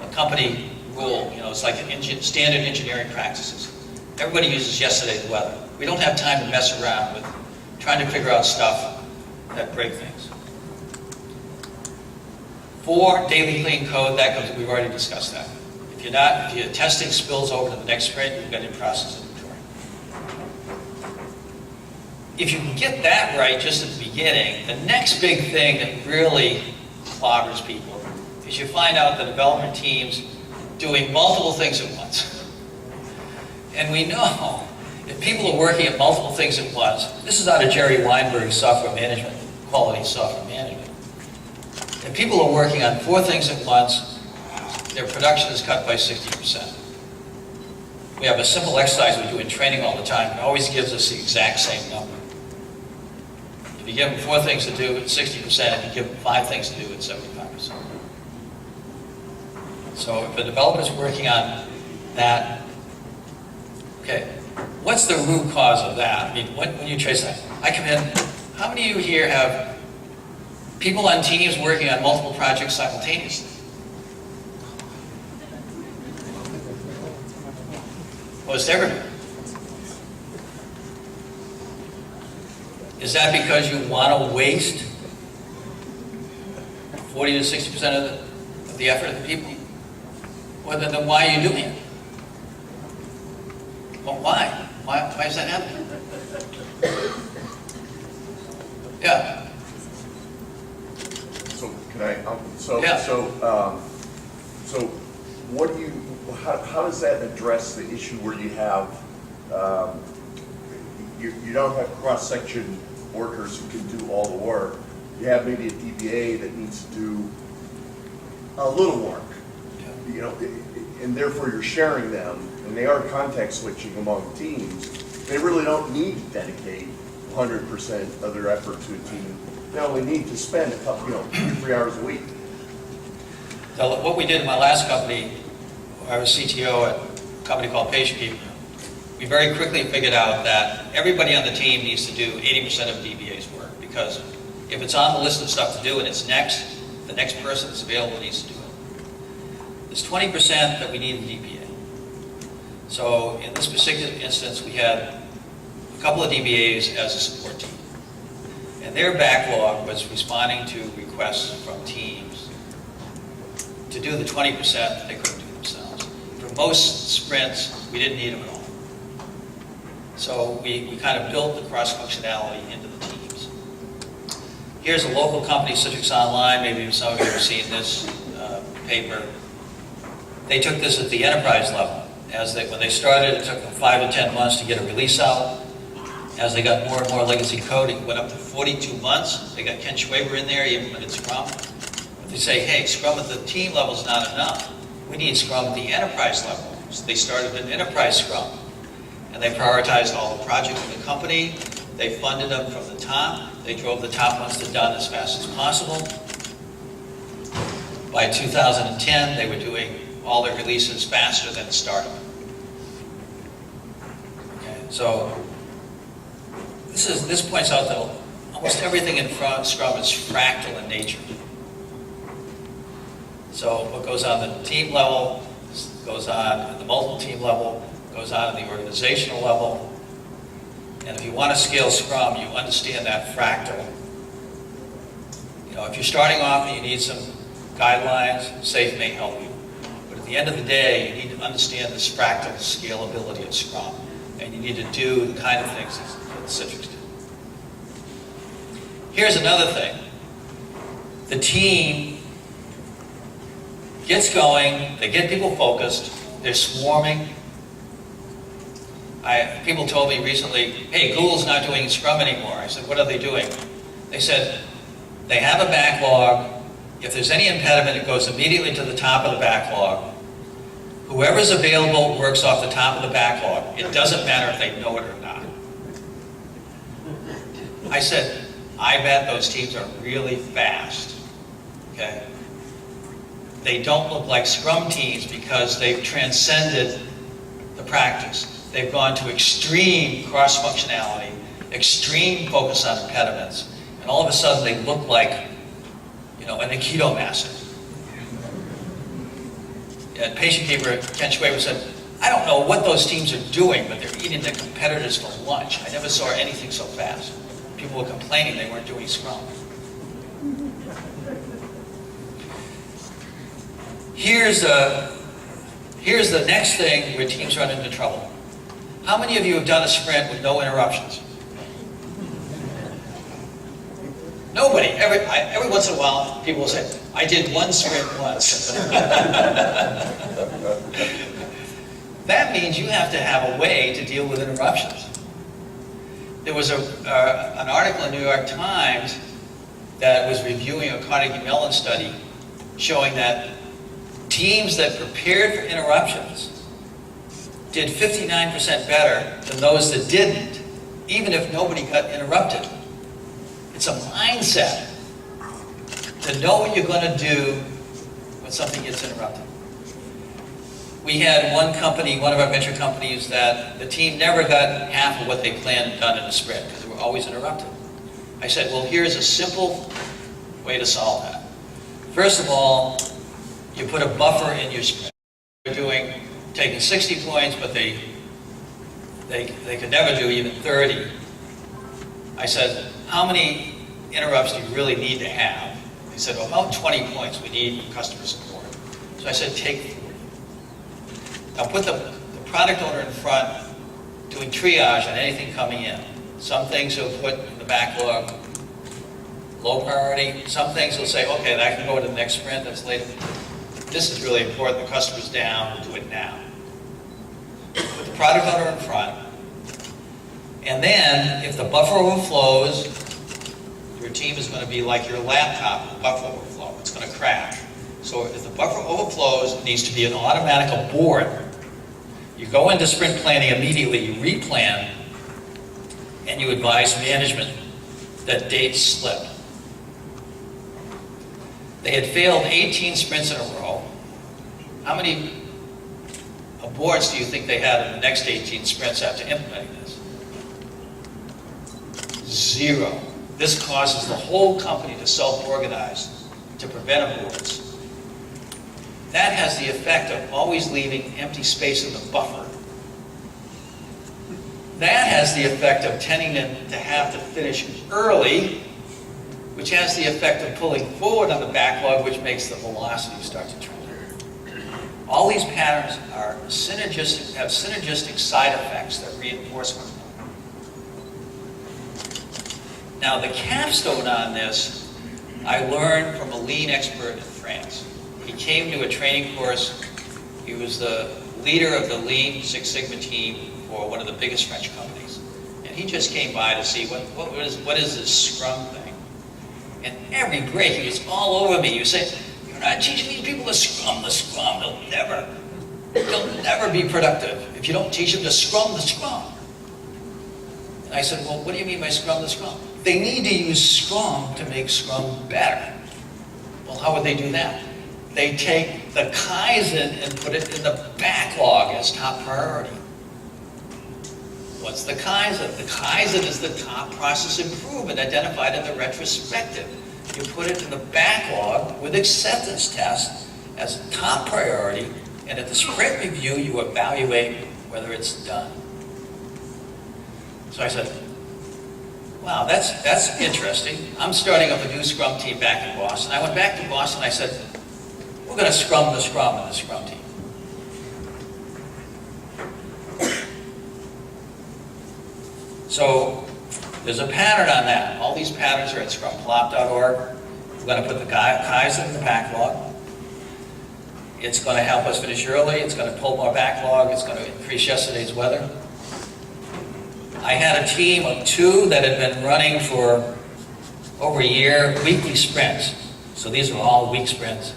Speaker 1: a company rule. You know, it's like standard engineering practices. Everybody uses yesterday's weather. We don't have time to mess around with trying to figure out stuff that break things. 4, daily clean code, that comes, we've already discussed that. If your testing spills over to the next sprint, you've got in-process inventory. If you can get that right just at the beginning, the next big thing that really clobbers people is you find out the development teams doing multiple things at once. And we know if people are working at multiple things at once, this is out of Jerry Weinberg's software management, quality software management. If people are working on 4 things at once, their production is cut by 60%. We have a simple exercise we do in training all the time. It always gives us the exact same number. If you give them 4 things to do, it's 60%. If you give them 5 things to do, it's 75%. So if a developer's working on that, okay, what's the root cause of that? I mean, when you trace that, I come in, how many of you here have people on teams working on multiple projects simultaneously? Most everybody. Is that because you want to waste 40 to 60% of the effort of the people. Well, then why are you doing it? Well, why? Why is that happening? Yeah.
Speaker 2: So can I?
Speaker 1: Yeah.
Speaker 2: So what do you? How does that address the issue where you have you don't have cross-section workers who can do all the work? You have maybe a DBA that needs to do a little work, you know, and therefore you're sharing them, and they are context switching among teams. They really don't need to dedicate 100% of their effort to a team. They only need to spend a couple, 2-3 hours a week.
Speaker 1: So what we did in my last company, I was CTO at a company called PatientKeeper. We very quickly figured out that everybody on the team needs to do 80% of DBA's work, because if it's on the list of stuff to do and it's next, the next person that's available needs to do it. There's 20% that we need in DBA. So in this particular instance, we had a couple of DBAs as a support team. And their backlog was responding to requests from teams to do the 20% that they couldn't do themselves. For most sprints, we didn't need them at all. So we kind of built the cross-functionality into the teams. Here's a local company, Citrix Online. Maybe some of you have seen this paper. They took this at the enterprise level. When they started, it took them 5 to 10 months to get a release out. As they got more and more legacy code, it went up to 42 months. They got Ken Schwaber in there, he implemented Scrum. But they say, hey, Scrum at the team level is not enough. We need Scrum at the enterprise level. So they started an enterprise Scrum. And they prioritized all the projects in the company. They funded them from the top. They drove the top ones to done as fast as possible. By 2010, they were doing all their releases faster than startup. Okay, so this points out that almost everything in Scrum is fractal in nature. So what goes on the team level goes on at the multiple team level, goes on at the organizational level. And if you want to scale Scrum, you understand that fractal. If you're starting off and you need some guidelines, SAFe may help you. But at the end of the day, you need to understand this fractal scalability of Scrum. And you need to do the kind of things that Citrix did. Here's another thing. The team gets going, they get people focused, they're swarming. People told me recently, hey, Google's not doing Scrum anymore. I said, what are they doing? They said, they have a backlog. If there's any impediment, it goes immediately to the top of the backlog. Whoever's available works off the top of the backlog. It doesn't matter if they know it or not. I said, I bet those teams are really fast. Okay? They don't look like Scrum teams because they've transcended the practice. They've gone to extreme cross-functionality, extreme focus on impediments, and all of a sudden they look like, an Aikido master. And PatientKeeper, Ken Schwaber said, I don't know what those teams are doing, but they're eating their competitors for lunch. I never saw anything so fast. People were complaining they weren't doing Scrum. Here's the next thing where teams run into trouble. How many of you have done a sprint with no interruptions? Nobody. Every once in a while, people will say, I did one sprint once. That means you have to have a way to deal with interruptions. There was an article in the New York Times that was reviewing a Carnegie Mellon study showing that teams that prepared for interruptions did 59% better than those that didn't, even if nobody got interrupted. It's a mindset to know what you're going to do when something gets interrupted. We had one company, one of our venture companies, that the team never got half of what they planned done in a sprint because they were always interrupted. I said, well, here's a simple way to solve that. First of all, you put a buffer in your sprint. They're taking 60 points, but they could never do even 30. I said, how many interrupts do you really need to have? They said, well, about 20 points we need for customer support. So I said, take 40. Now put the product owner in front, doing triage on anything coming in. Some things he'll put in the backlog, low priority. Some things he'll say, okay, that can go to the next sprint, that's later. This is really important, the customer's down, we'll do it now. Put the product owner in front. And then, if the buffer overflows, your team is going to be like your laptop, buffer overflow. It's going to crash. So if the buffer overflows, it needs to be an automatic abort. You go into sprint planning immediately, you replan, and you advise management that dates slipped. They had failed 18 sprints in a row. How many aborts do you think they had in the next 18 sprints after implementing this? 0. This causes the whole company to self-organize to prevent aborts. That has the effect of always leaving empty space in the buffer. That has the effect of tending to have to finish early, which has the effect of pulling forward on the backlog, which makes the velocity start to trend. All these patterns are synergistic, have synergistic side effects that reinforce one another. Now, the capstone on this, I learned from a lean expert in France. He came to a training course. He was the leader of the Lean Six Sigma team for one of the biggest French companies. And he just came by to see what is this Scrum thing. And every break, he was all over me. He would say, "You're not teaching these people the Scrum. They'll never be productive if you don't teach them the Scrum. And I said, well, what do you mean by Scrum? They need to use Scrum to make Scrum better. Well, how would they do that? They take the Kaizen and put it in the backlog as top priority. What's the Kaizen? The Kaizen is the top process improvement identified in the retrospective. You put it in the backlog with acceptance tests as top priority, and at the sprint review, you evaluate whether it's done. So I said, wow, that's interesting. I'm starting up a new Scrum team back in Boston. I went back to Boston and I said, we're going to Scrum the Scrum in the Scrum team. So there's a pattern on that. All these patterns are at scrumplop.org. We're going to put the Kaizen in the backlog. It's going to help us finish early. It's going to pull more backlog. It's going to increase yesterday's weather. I had a team of 2 that had been running for over a year, weekly sprints. So these are all week sprints.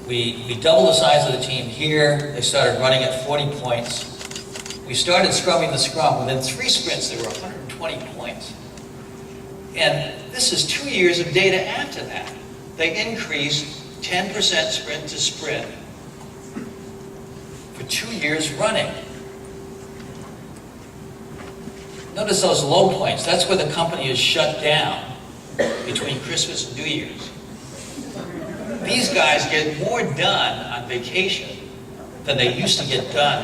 Speaker 1: We doubled the size of the team here. They started running at 40 points. We started scrumming the Scrum. Within 3 sprints, there were 120 points. And this is 2 years of data after that. They increased 10% sprint to sprint for 2 years running. Notice those low points. That's where the company is shut down between Christmas and New Year's. These guys get more done on vacation than they used to get done.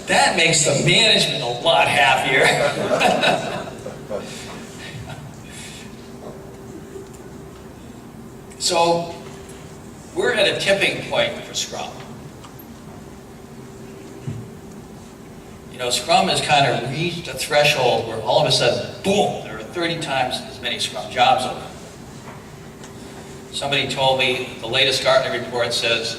Speaker 1: That makes the management a lot happier. So, we're at a tipping point for Scrum. You know, Scrum has kind of reached a threshold where all of a sudden, boom, there are 30 times as many Scrum jobs open. Somebody told me the latest Gartner report says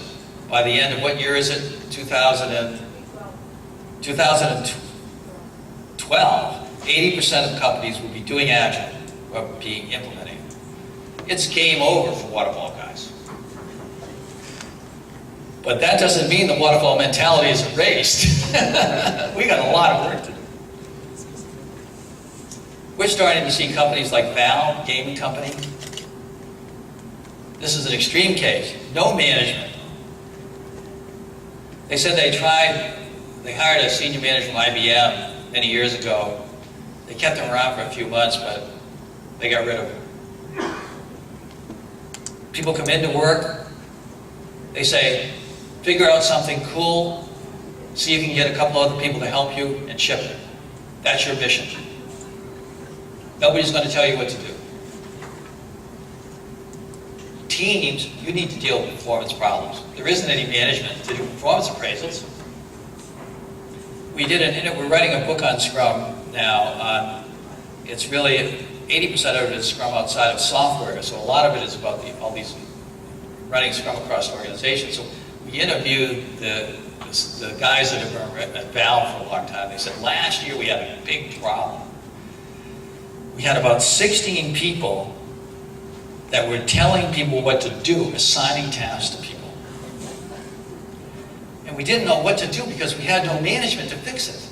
Speaker 1: by the end of what year is it? 2012, 80% of companies will be doing Agile or being implementing. It's game over for waterfall guys. But that doesn't mean the waterfall mentality is erased. We got a lot of work to do. We're starting to see companies like Valve, gaming company. This is an extreme case. No management. They said they hired a senior manager from IBM many years ago. They kept him around for a few months, but they got rid of him. People come into work, they say, figure out something cool, see if you can get a couple other people to help you, and ship it. That's your mission. Nobody's going to tell you what to do. Teams, you need to deal with performance problems. There isn't any management to do performance appraisals. We're writing a book on Scrum now. It's really 80% of it is Scrum outside of software, so a lot of it is about all these running Scrum across organizations. So we interviewed the guys that have been at Valve for a long time. They said last year we had a big problem. We had about 16 people that were telling people what to do, assigning tasks to people. And we didn't know what to do because we had no management to fix it.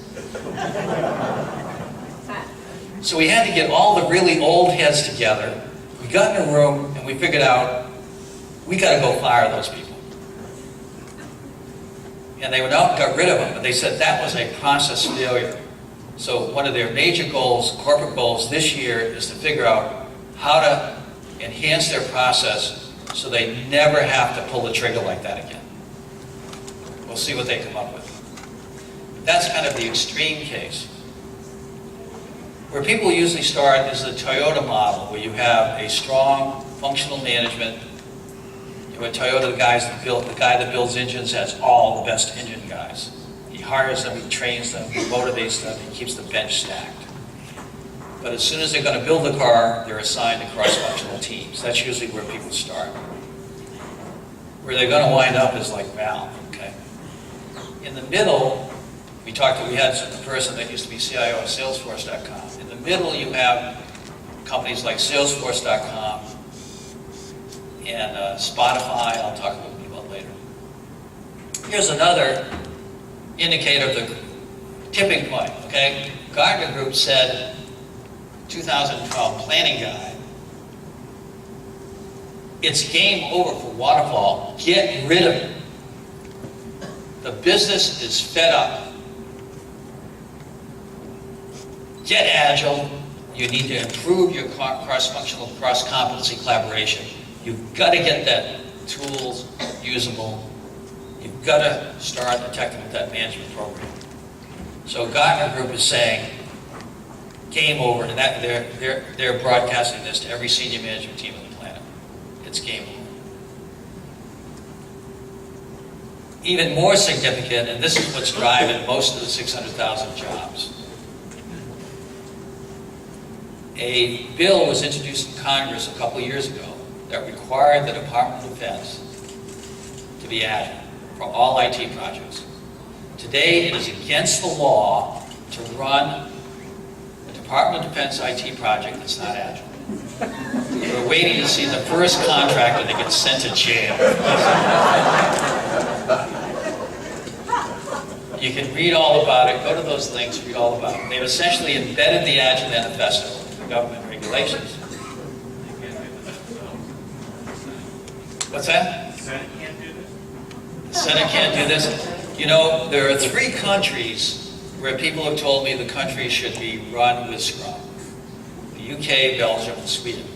Speaker 1: So we had to get all the really old heads together. We got in a room and we figured out, we got to go fire those people. And they went out and got rid of them, but they said that was a process failure. So one of their major goals, corporate goals this year, is to figure out how to enhance their process so they never have to pull the trigger like that again. We'll see what they come up with. That's kind of the extreme case. Where people usually start is the Toyota model, where you have a strong functional management. You know, at Toyota, the guy that builds engines has all the best engine guys. He hires them, he trains them, he motivates them, he keeps the bench stacked. But as soon as they're going to build a car, they're assigned to cross-functional teams. That's usually where people start. Where they're going to wind up is like Valve, okay? In the middle, we had a person that used to be CIO of Salesforce.com. In the middle, you have companies like Salesforce.com and Spotify. I'll talk a little bit about later. Here's another indicator of the tipping point, okay? Gartner Group said, 2012 planning guide, it's game over for waterfall. Get rid of it. The business is fed up. Get agile. You need to improve your cross-functional, cross-competency collaboration. You've got to get that tools usable. You've got to start the technical debt management program. So Gartner Group is saying, game over, and that they're broadcasting this to every senior management team on the planet. It's game over. Even more significant, and this is what's driving most of the 600,000 jobs. A bill was introduced in Congress a couple of years ago that required the Department of Defense to be agile for all IT projects. Today, it is against the law to run a Department of Defense IT project that's not agile. We're waiting to see the first contractor that gets sent to jail. You can read all about it. Go to those links, read all about it. They've essentially embedded the Agile Manifesto in the government regulations. What's that?
Speaker 3: The Senate can't do this?
Speaker 1: The Senate can't do this. You know, there are 3 countries where people have told me the country should be run with Scrum. The UK, Belgium, and Sweden.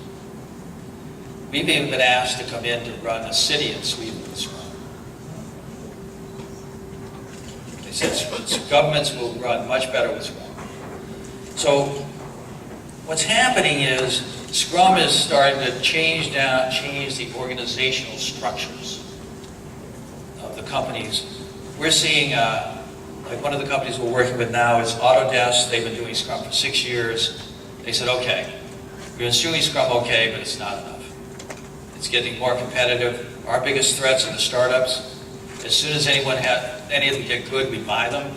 Speaker 1: We've even been asked to come in to run a city in Sweden with Scrum. They said governments will run much better with Scrum. So what's happening is Scrum is starting to change the organizational structures of the companies. We're seeing, like one of the companies we're working with now is Autodesk. They've been doing Scrum for 6 years. They said, okay, we're doing Scrum okay, but it's not enough. It's getting more competitive. Our biggest threats are the startups. As soon as any of them get good, we buy them.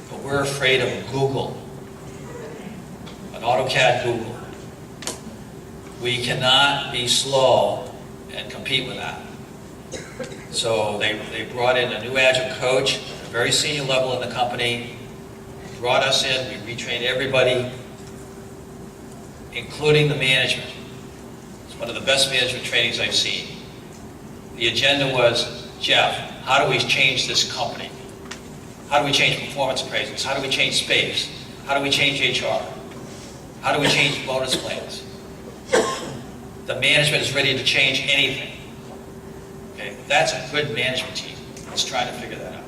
Speaker 1: But we're afraid of Google, an AutoCAD Google. We cannot be slow and compete with that. So they brought in a new Agile coach, at a very senior level in the company, brought us in, we retrained everybody, including the management. It's one of the best management trainings I've seen. The agenda was, Jeff, how do we change this company? How do we change performance appraisals? How do we change space? How do we change HR? How do we change bonus plans? The management is ready to change anything. Okay, that's a good management team. Let's try to figure that out.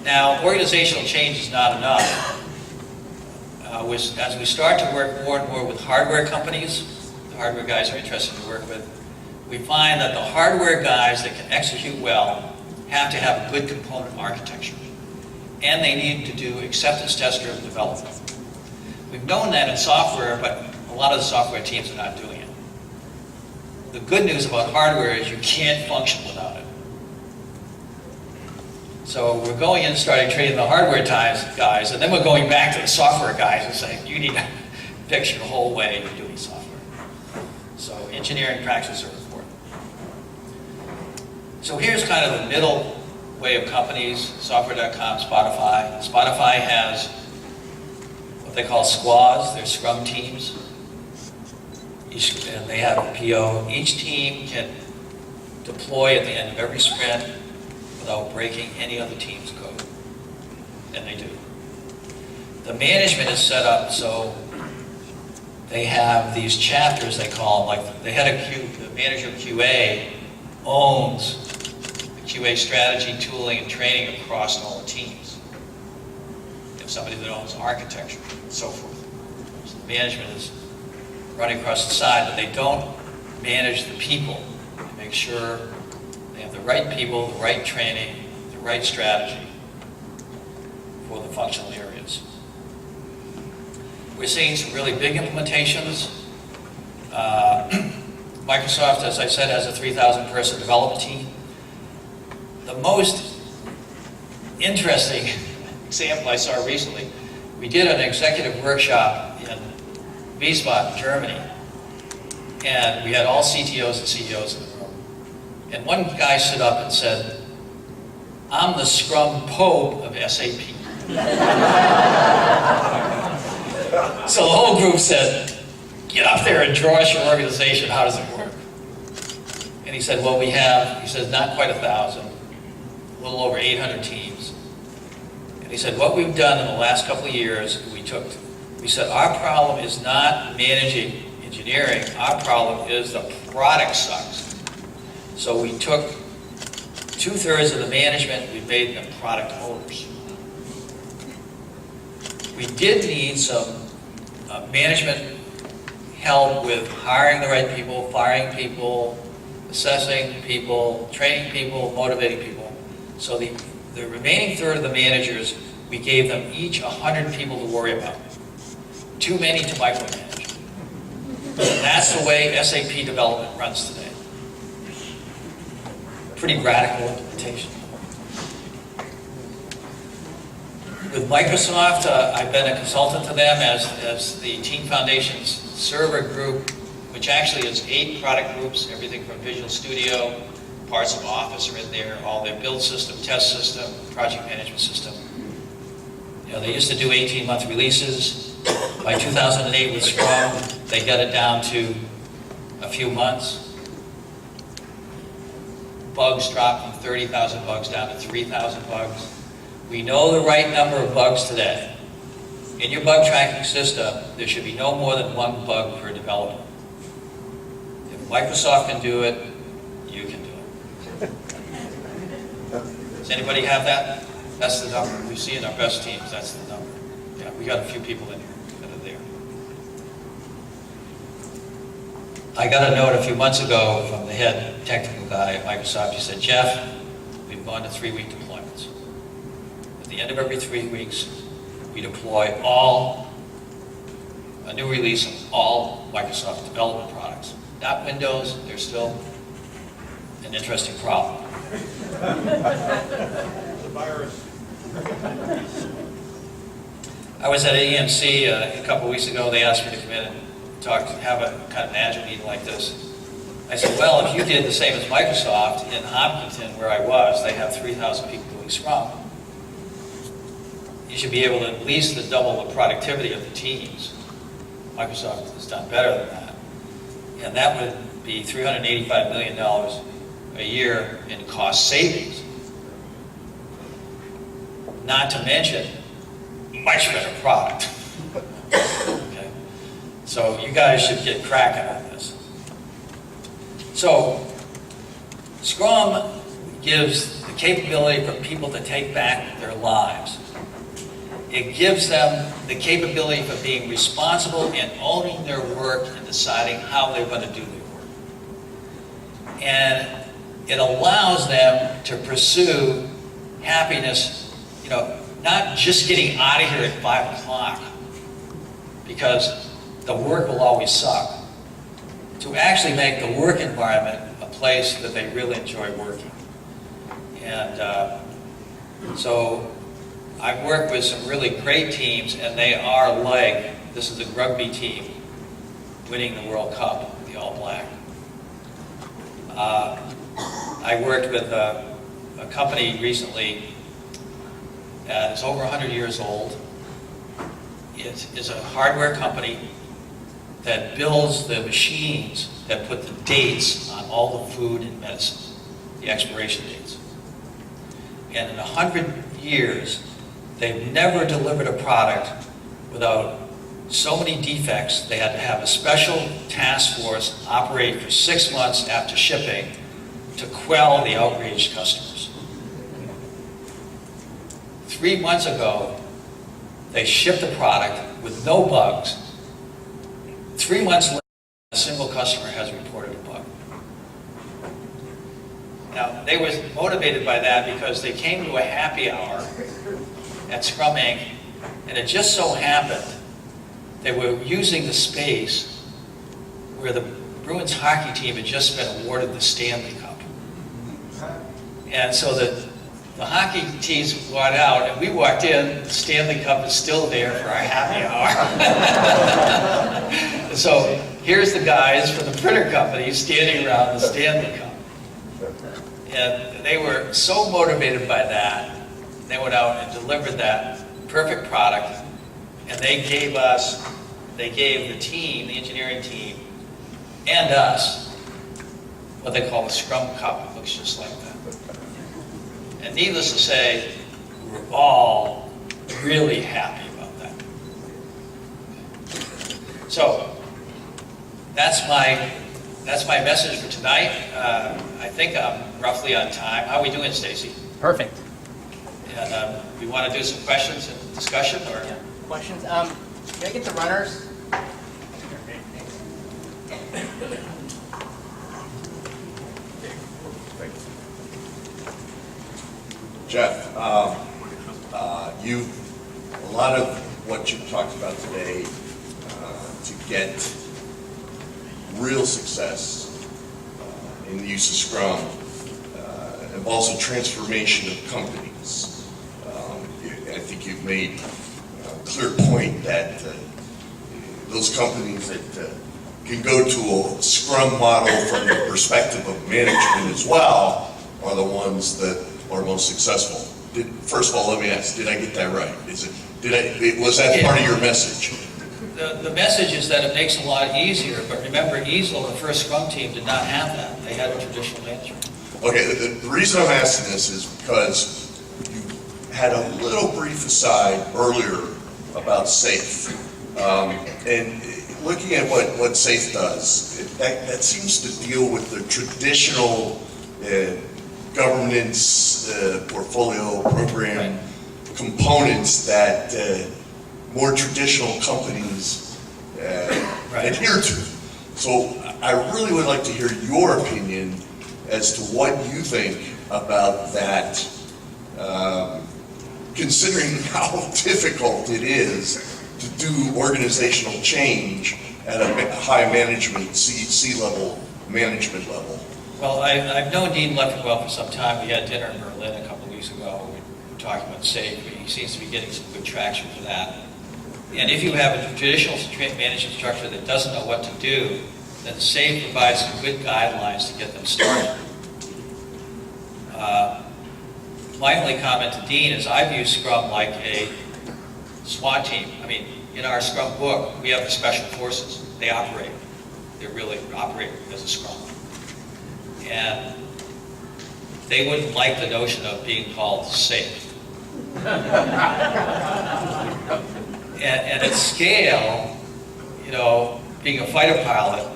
Speaker 1: Now, organizational change is not enough. As we start to work more and more with hardware companies, the hardware guys are interested to work with, we find that the hardware guys that can execute well have to have a good component architecture. And they need to do acceptance test-driven development. We've known that in software, but a lot of the software teams are not doing it. The good news about hardware is you can't function without it. So we're going in and starting training the hardware guys, and then we're going back to the software guys and saying, you need to fix your whole way of doing software. So engineering practices are important. So here's kind of the middle way of companies, software.com, Spotify. Spotify has what they call squads, they're scrum teams. And they have a PO. Each team can deploy at the end of every sprint without breaking any other team's code. And they do. The management is set up so they have these chapters, they call them, like the manager of QA owns the QA strategy, tooling, and training across all the teams. You have somebody that owns architecture, and so forth. So the management is running across the side, but they don't manage the people. They make sure they have the right people, the right training, the right strategy for the functional areas. We're seeing some really big implementations. Microsoft, as I said, has a 3,000 person development team. The most interesting example I saw recently, we did an executive workshop in Wiesbaden, Germany, and we had all CTOs and CEOs in the room. And one guy stood up and said, "I'm the Scrum Pope of SAP." So the whole group said, "Get up there and draw us your organization. How does it work?" And he said, "Well, we have," he said, "not quite 1,000, a little over 800 teams." And he said, "What we've done in the last couple of years, we said, our problem is not managing engineering, our problem is the product sucks. So we took 2/3 of the management, we made them product owners. We did need some management help with hiring the right people, firing people, assessing people, training people, motivating people. So the remaining third of the managers, we gave them each 100 people to worry about. Too many to micromanage. And that's the way SAP development runs today. Pretty radical implementation. With Microsoft, I've been a consultant to them as the Team Foundation's server group, which actually is 8 product groups, everything from Visual Studio, parts of Office are in there, all their build system, test system, project management system. You know, they used to do 18-month releases. By 2008 with Scrum, they got it down to a few months. Bugs dropped from 30,000 bugs down to 3,000 bugs. We know the right number of bugs today. In your bug tracking system, there should be no more than 1 bug per developer. If Microsoft can do it, you can do it. Does anybody have that? That's the number. We see in our best teams, that's the number. Yeah, we got a few people in here that are there. I got a note a few months ago from the head technical guy at Microsoft. He said, "Jeff, we've gone to 3-week deployments. At the end of every 3 weeks, we deploy a new release of all Microsoft development products. Not Windows, they're still an interesting problem."
Speaker 3: The virus.
Speaker 1: I was at EMC a couple weeks ago. They asked me to come in and have a kind of an Agile meeting like this. I said, well, if you did the same as Microsoft in Hopkinton, where I was, they have 3,000 people doing Scrum. You should be able to at least double the productivity of the teams. Microsoft has done better than that. And that would be $385 million a year in cost savings. Not to mention, much better product. Okay? So you guys should get cracking on this. So Scrum gives the capability for people to take back their lives. It gives them the capability for being responsible and owning their work and deciding how they're going to do their work. And it allows them to pursue happiness, not just getting out of here at 5 o'clock because the work will always suck, to actually make the work environment a place that they really enjoy working. And so I've worked with some really great teams, and they are like, this is a rugby team winning the World Cup, the All Black. I worked with a company recently that is over 100 years old. It is a hardware company that builds the machines that put the dates on all the food and medicine, the expiration dates. And in 100 years, they've never delivered a product without so many defects. They had to have a special task force operate for 6 months after shipping to quell the outraged customers. 3 months ago, they shipped a product with no bugs. 3 months later, a single customer has reported a bug. Now, they were motivated by that because they came to a happy hour at Scrum Inc., and it just so happened they were using the space where the Bruins hockey team had just been awarded the Stanley Cup. And so the hockey teams got out, and we walked in, the Stanley Cup is still there for our happy hour. So here's the guys from the printer company standing around the Stanley Cup. And they were so motivated by that, they went out and delivered that perfect product, and they gave the team, the engineering team, and us, what they call the Scrum Cup. It looks just like that. And needless to say, we're all really happy about that. So, that's my message for tonight. I think I'm roughly on time. How are we doing, Stacy?
Speaker 3: Perfect.
Speaker 1: And we want to do some questions and discussion, or?
Speaker 3: Yeah. Questions? Can I get the runners?
Speaker 2: Jeff, a lot of what you've talked about today to get real success in the use of Scrum involves a transformation of companies. I think you've made a clear point that those companies that can go to a Scrum model from the perspective of management as well are the ones that are most successful. First of all, let me ask, did I get that right? Was that part of your message?
Speaker 1: The message is that it makes it a lot easier, but remember, Easel, the first Scrum team, did not have that. They had a traditional management.
Speaker 2: Okay, the reason I'm asking this is because you had a little brief aside earlier about SAFe. And looking at what SAFe does, that seems to deal with the traditional governance, portfolio, program components that more traditional companies adhere to. So I really would like to hear your opinion as to what you think about that, considering how difficult it is to do organizational change at a high management, C-level management level.
Speaker 1: Well, I've known Dean Leffingwell for some time. We had dinner in Berlin a couple of weeks ago. We were talking about SAFe. He seems to be getting some good traction for that. And if you have a traditional management structure that doesn't know what to do, then SAFe provides some good guidelines to get them started. My only comment to Dean is I view Scrum like a SWAT team. I mean, in our Scrum book, we have the special forces. They really operate as a Scrum. And they wouldn't like the notion of being called safe. And at scale, being a fighter pilot,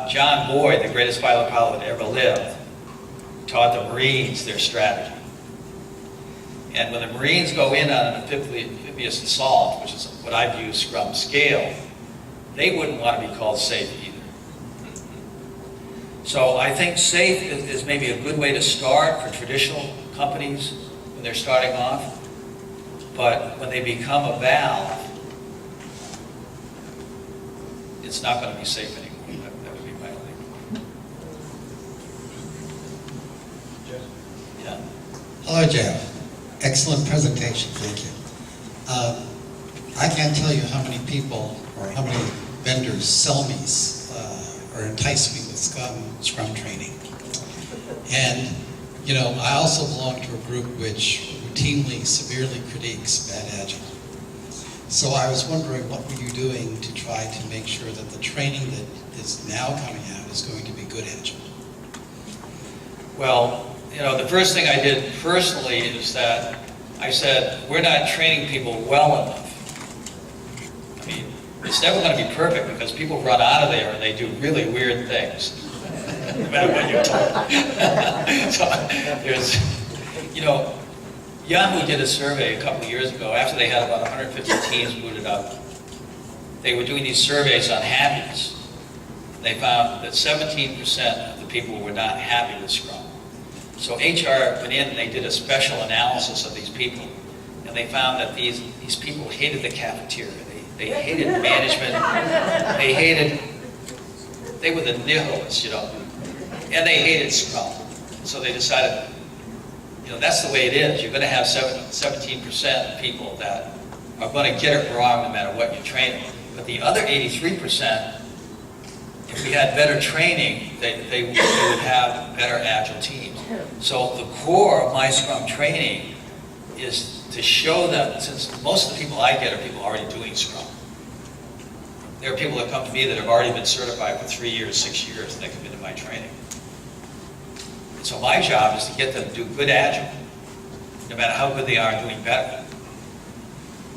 Speaker 1: John Boyd, the greatest fighter pilot that ever lived, taught the Marines their strategy. And when the Marines go in on an amphibious assault, which is what I view Scrum scale, they wouldn't want to be called safe either. So I think safe is maybe a good way to start for traditional companies when they're starting off. But when they become a valve, it's not going to be safe anymore. That would be my opinion. Yeah.
Speaker 4: Hello, Jeff. Excellent presentation, thank you. I can't tell you how many people or how many vendors sell me or entice me with Scrum training. And, you know, I also belong to a group which routinely, severely critiques bad Agile. So I was wondering, what were you doing to try to make sure that the training that is now coming out is going to be good Agile?
Speaker 1: Well, you know, the first thing I did personally is that I said, we're not training people well enough. I mean, it's never going to be perfect because people run out of there and they do really weird things, no matter what you're told. So there's, you know, Yahoo did a survey a couple of years ago after they had about 150 teams booted up. They were doing these surveys on happiness. They found that 17% of the people were not happy with Scrum. So HR went in and they did a special analysis of these people, and they found that these people hated the cafeteria. They hated management. They were the nihilists, you know, and they hated Scrum. So they decided, you know, that's the way it is. You're going to have 17% of people that are going to get it wrong no matter what you train them. But the other 83%, if we had better training, they would have better Agile teams. So the core of my Scrum training is to show them, since most of the people I get are people already doing Scrum. There are people that come to me that have already been certified for 3 years, 6 years, and they come into my training. And so my job is to get them to do good Agile, no matter how good they are doing better.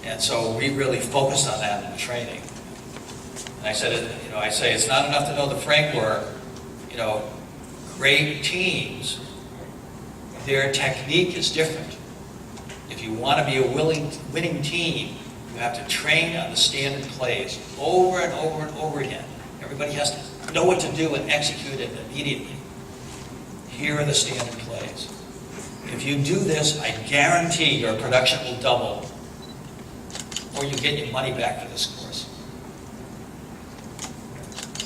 Speaker 1: And so we really focused on that in the training. And I said, you know, I say it's not enough to know the framework. You know, great teams, their technique is different. If you want to be a winning team, you have to train on the standard plays over and over and over again. Everybody has to know what to do and execute it immediately. Here are the standard plays. If you do this, I guarantee your production will double, or you get your money back for this course.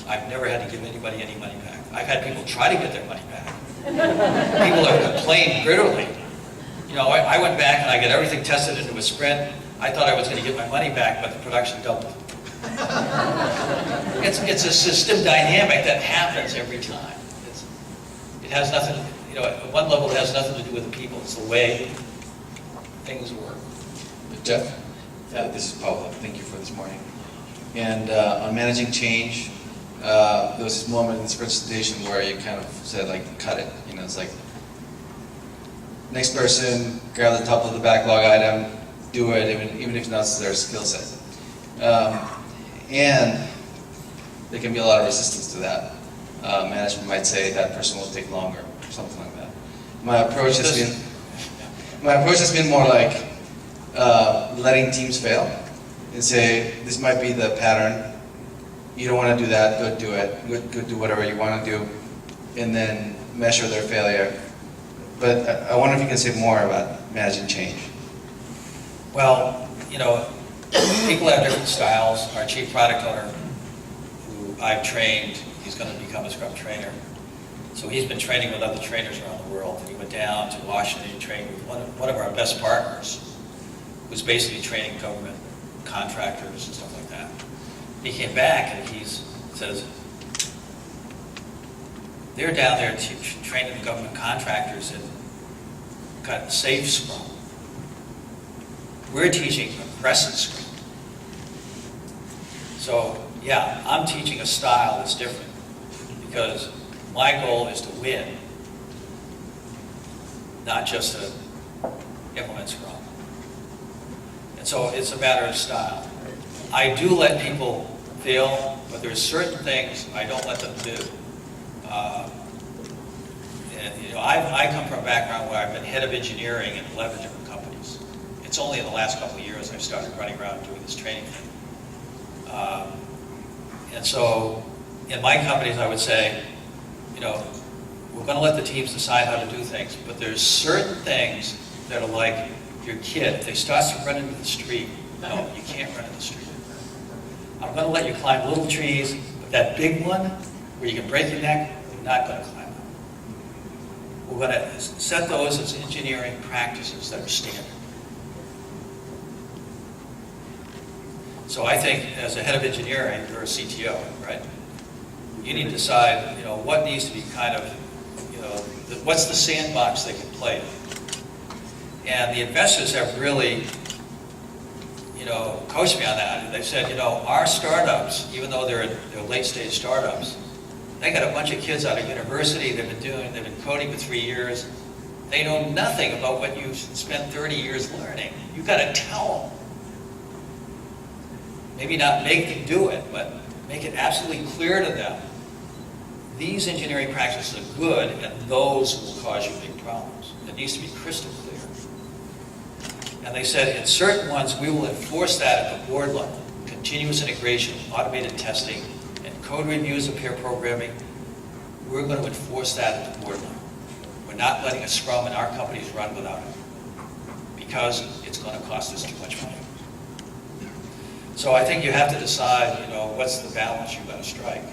Speaker 1: I've never had to give anybody any money back. I've had people try to get their money back. People have complained bitterly. You know, I went back and I got everything tested into a sprint. I thought I was going to get my money back, but the production doubled. It's a system dynamic that happens every time. It has nothing, you know, at one level it has nothing to do with the people. It's the way things work.
Speaker 5: Jeff? This is Paula. Thank you for this morning. And on managing change, there was this moment in this presentation where you kind of said, like, cut it. You know, it's like, next person, grab the top of the backlog item, do it, even if not their skill set. And there can be a lot of resistance to that. Management might say that person will take longer, or something like that. My approach has been more like letting teams fail and say, this might be the pattern. You don't want to do that, go do it. Go do whatever you want to do, and then measure their failure. But I wonder if you can say more about managing change.
Speaker 1: Well, you know, people have different styles. Our chief product owner, who I've trained, he's going to become a Scrum trainer. So he's been training with other trainers around the world. And he went down to Washington and trained with one of our best partners, who's basically training government contractors and stuff like that. He came back and he says, they're down there training the government contractors and got safe Scrum. We're teaching aggressive Scrum. So, yeah, I'm teaching a style that's different because my goal is to win, not just to implement Scrum. And so it's a matter of style. I do let people fail, but there's certain things I don't let them do. And, you know, I've I come from a background where I've been head of engineering in 11 different companies. It's only in the last couple of years I've started running around doing this training thing. And so in my companies, I would say, you know, we're going to let the teams decide how to do things, but there's certain things that are like your kid. If they start to run into the street, no, you can't run in the street. I'm going to let you climb little trees, but that big one where you can break your neck, you're not going to climb it. We're going to set those as engineering practices that are standard. So I think as a head of engineering, you're a CTO, right? You need to decide, you know, what needs to be kind of, you know, what's the sandbox they can play in. And the investors have really, you know, coached me on that. And they've said, you know, our startups, even though they're late stage startups, they got a bunch of kids out of university, they've been coding for 3 years. They know nothing about what you've spent 30 years learning. You've got to tell them. Maybe not make them do it, but make it absolutely clear to them. These engineering practices are good, and those will cause you big problems. It needs to be crystal clear. And they said, in certain ones, we will enforce that at the board level. Continuous integration, automated testing, and code reviews of pair programming. We're going to enforce that at the board level. We're not letting a Scrum in our companies run without it, because it's going to cost us too much money. So I think you have to decide, you know, what's the balance you've got to strike.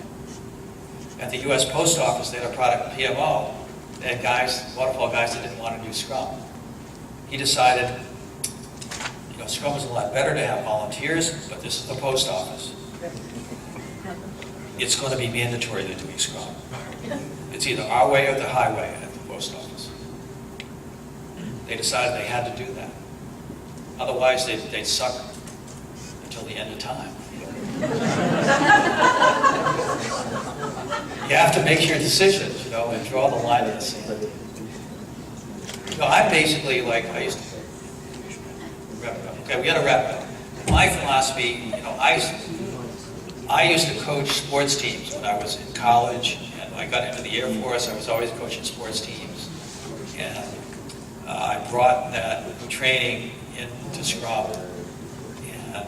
Speaker 1: At the U.S. Post Office, they had a product, PMO. They had guys, waterfall guys that didn't want to do Scrum. He decided, you know, Scrum is a lot better to have volunteers, but this is the post office. It's going to be mandatory they're doing Scrum. It's either our way or the highway at the post office. They decided they had to do that. Otherwise, they'd suck until the end of time. You have to make your decisions, you know, and draw the line in the sand. You know, I'm basically like, I used to, okay, we got to wrap it up. My philosophy, you know, I used to coach sports teams when I was in college, and I got into the Air Force. I was always coaching sports teams, and I brought that training into Scrum. And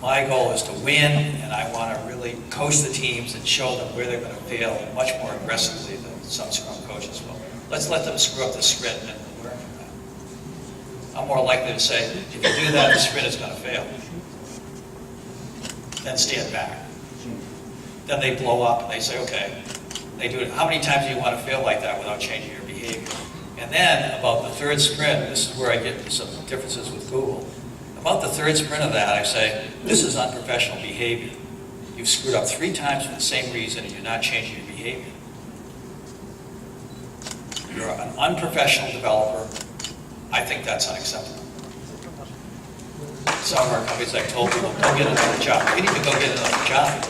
Speaker 1: my goal is to win, and I want to really coach the teams and show them where they're going to fail much more aggressively than some Scrum coaches will. Let's let them screw up the sprint and learn from that. I'm more likely to say, if you do that, the sprint is going to fail. Then stand back. Then they blow up and they say, okay, they do it. How many times do you want to fail like that without changing your behavior? And then about the third sprint, this is where I get some differences with Google. About the third sprint of that, I say, this is unprofessional behavior. You've screwed up 3 times for the same reason and you're not changing your behavior. You're an unprofessional developer. I think that's unacceptable. Some of our companies, I've told people, go get another job. You need to go get another job.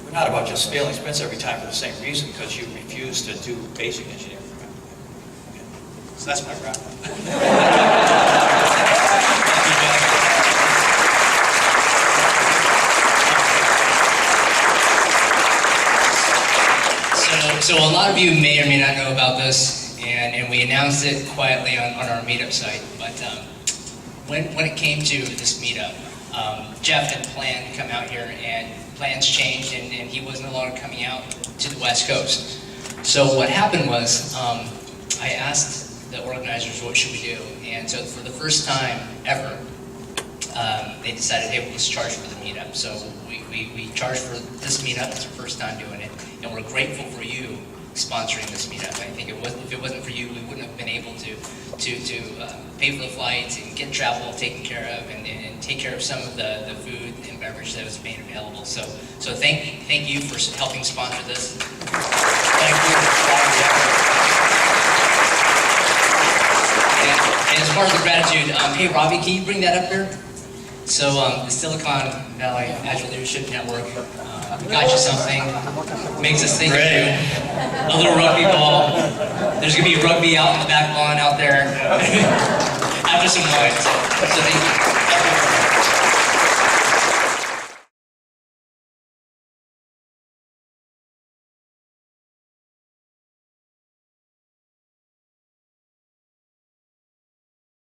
Speaker 1: We're not about just failing sprints every time for the same reason because you refuse to do basic engineering. Okay. So that's my wrap up.
Speaker 3: So a lot of you may or may not know about this, and we announced it quietly on our meetup site, but when it came to this meetup, Jeff had planned to come out here, and plans changed, and he was no longer coming out to the West Coast. So what happened was, I asked the organizers, what should we do? And so for the first time ever, they decided, hey, we'll just charge for the meetup. So we charged for this meetup. It's our first time doing it, and we're grateful for you sponsoring this meetup. I think if it wasn't for you, we wouldn't have been able to pay for the flights and get travel taken care of, and take care of some of the food and beverage that was made available. So thank you for helping sponsor this. Thank you for all the effort. And as part of the gratitude, hey Robbie, can you bring that up here? So the Silicon Valley Agile Leadership Network got you something, makes us think of you. A little rugby ball. There's going to be rugby out in the back lawn out there after some wine. So thank you.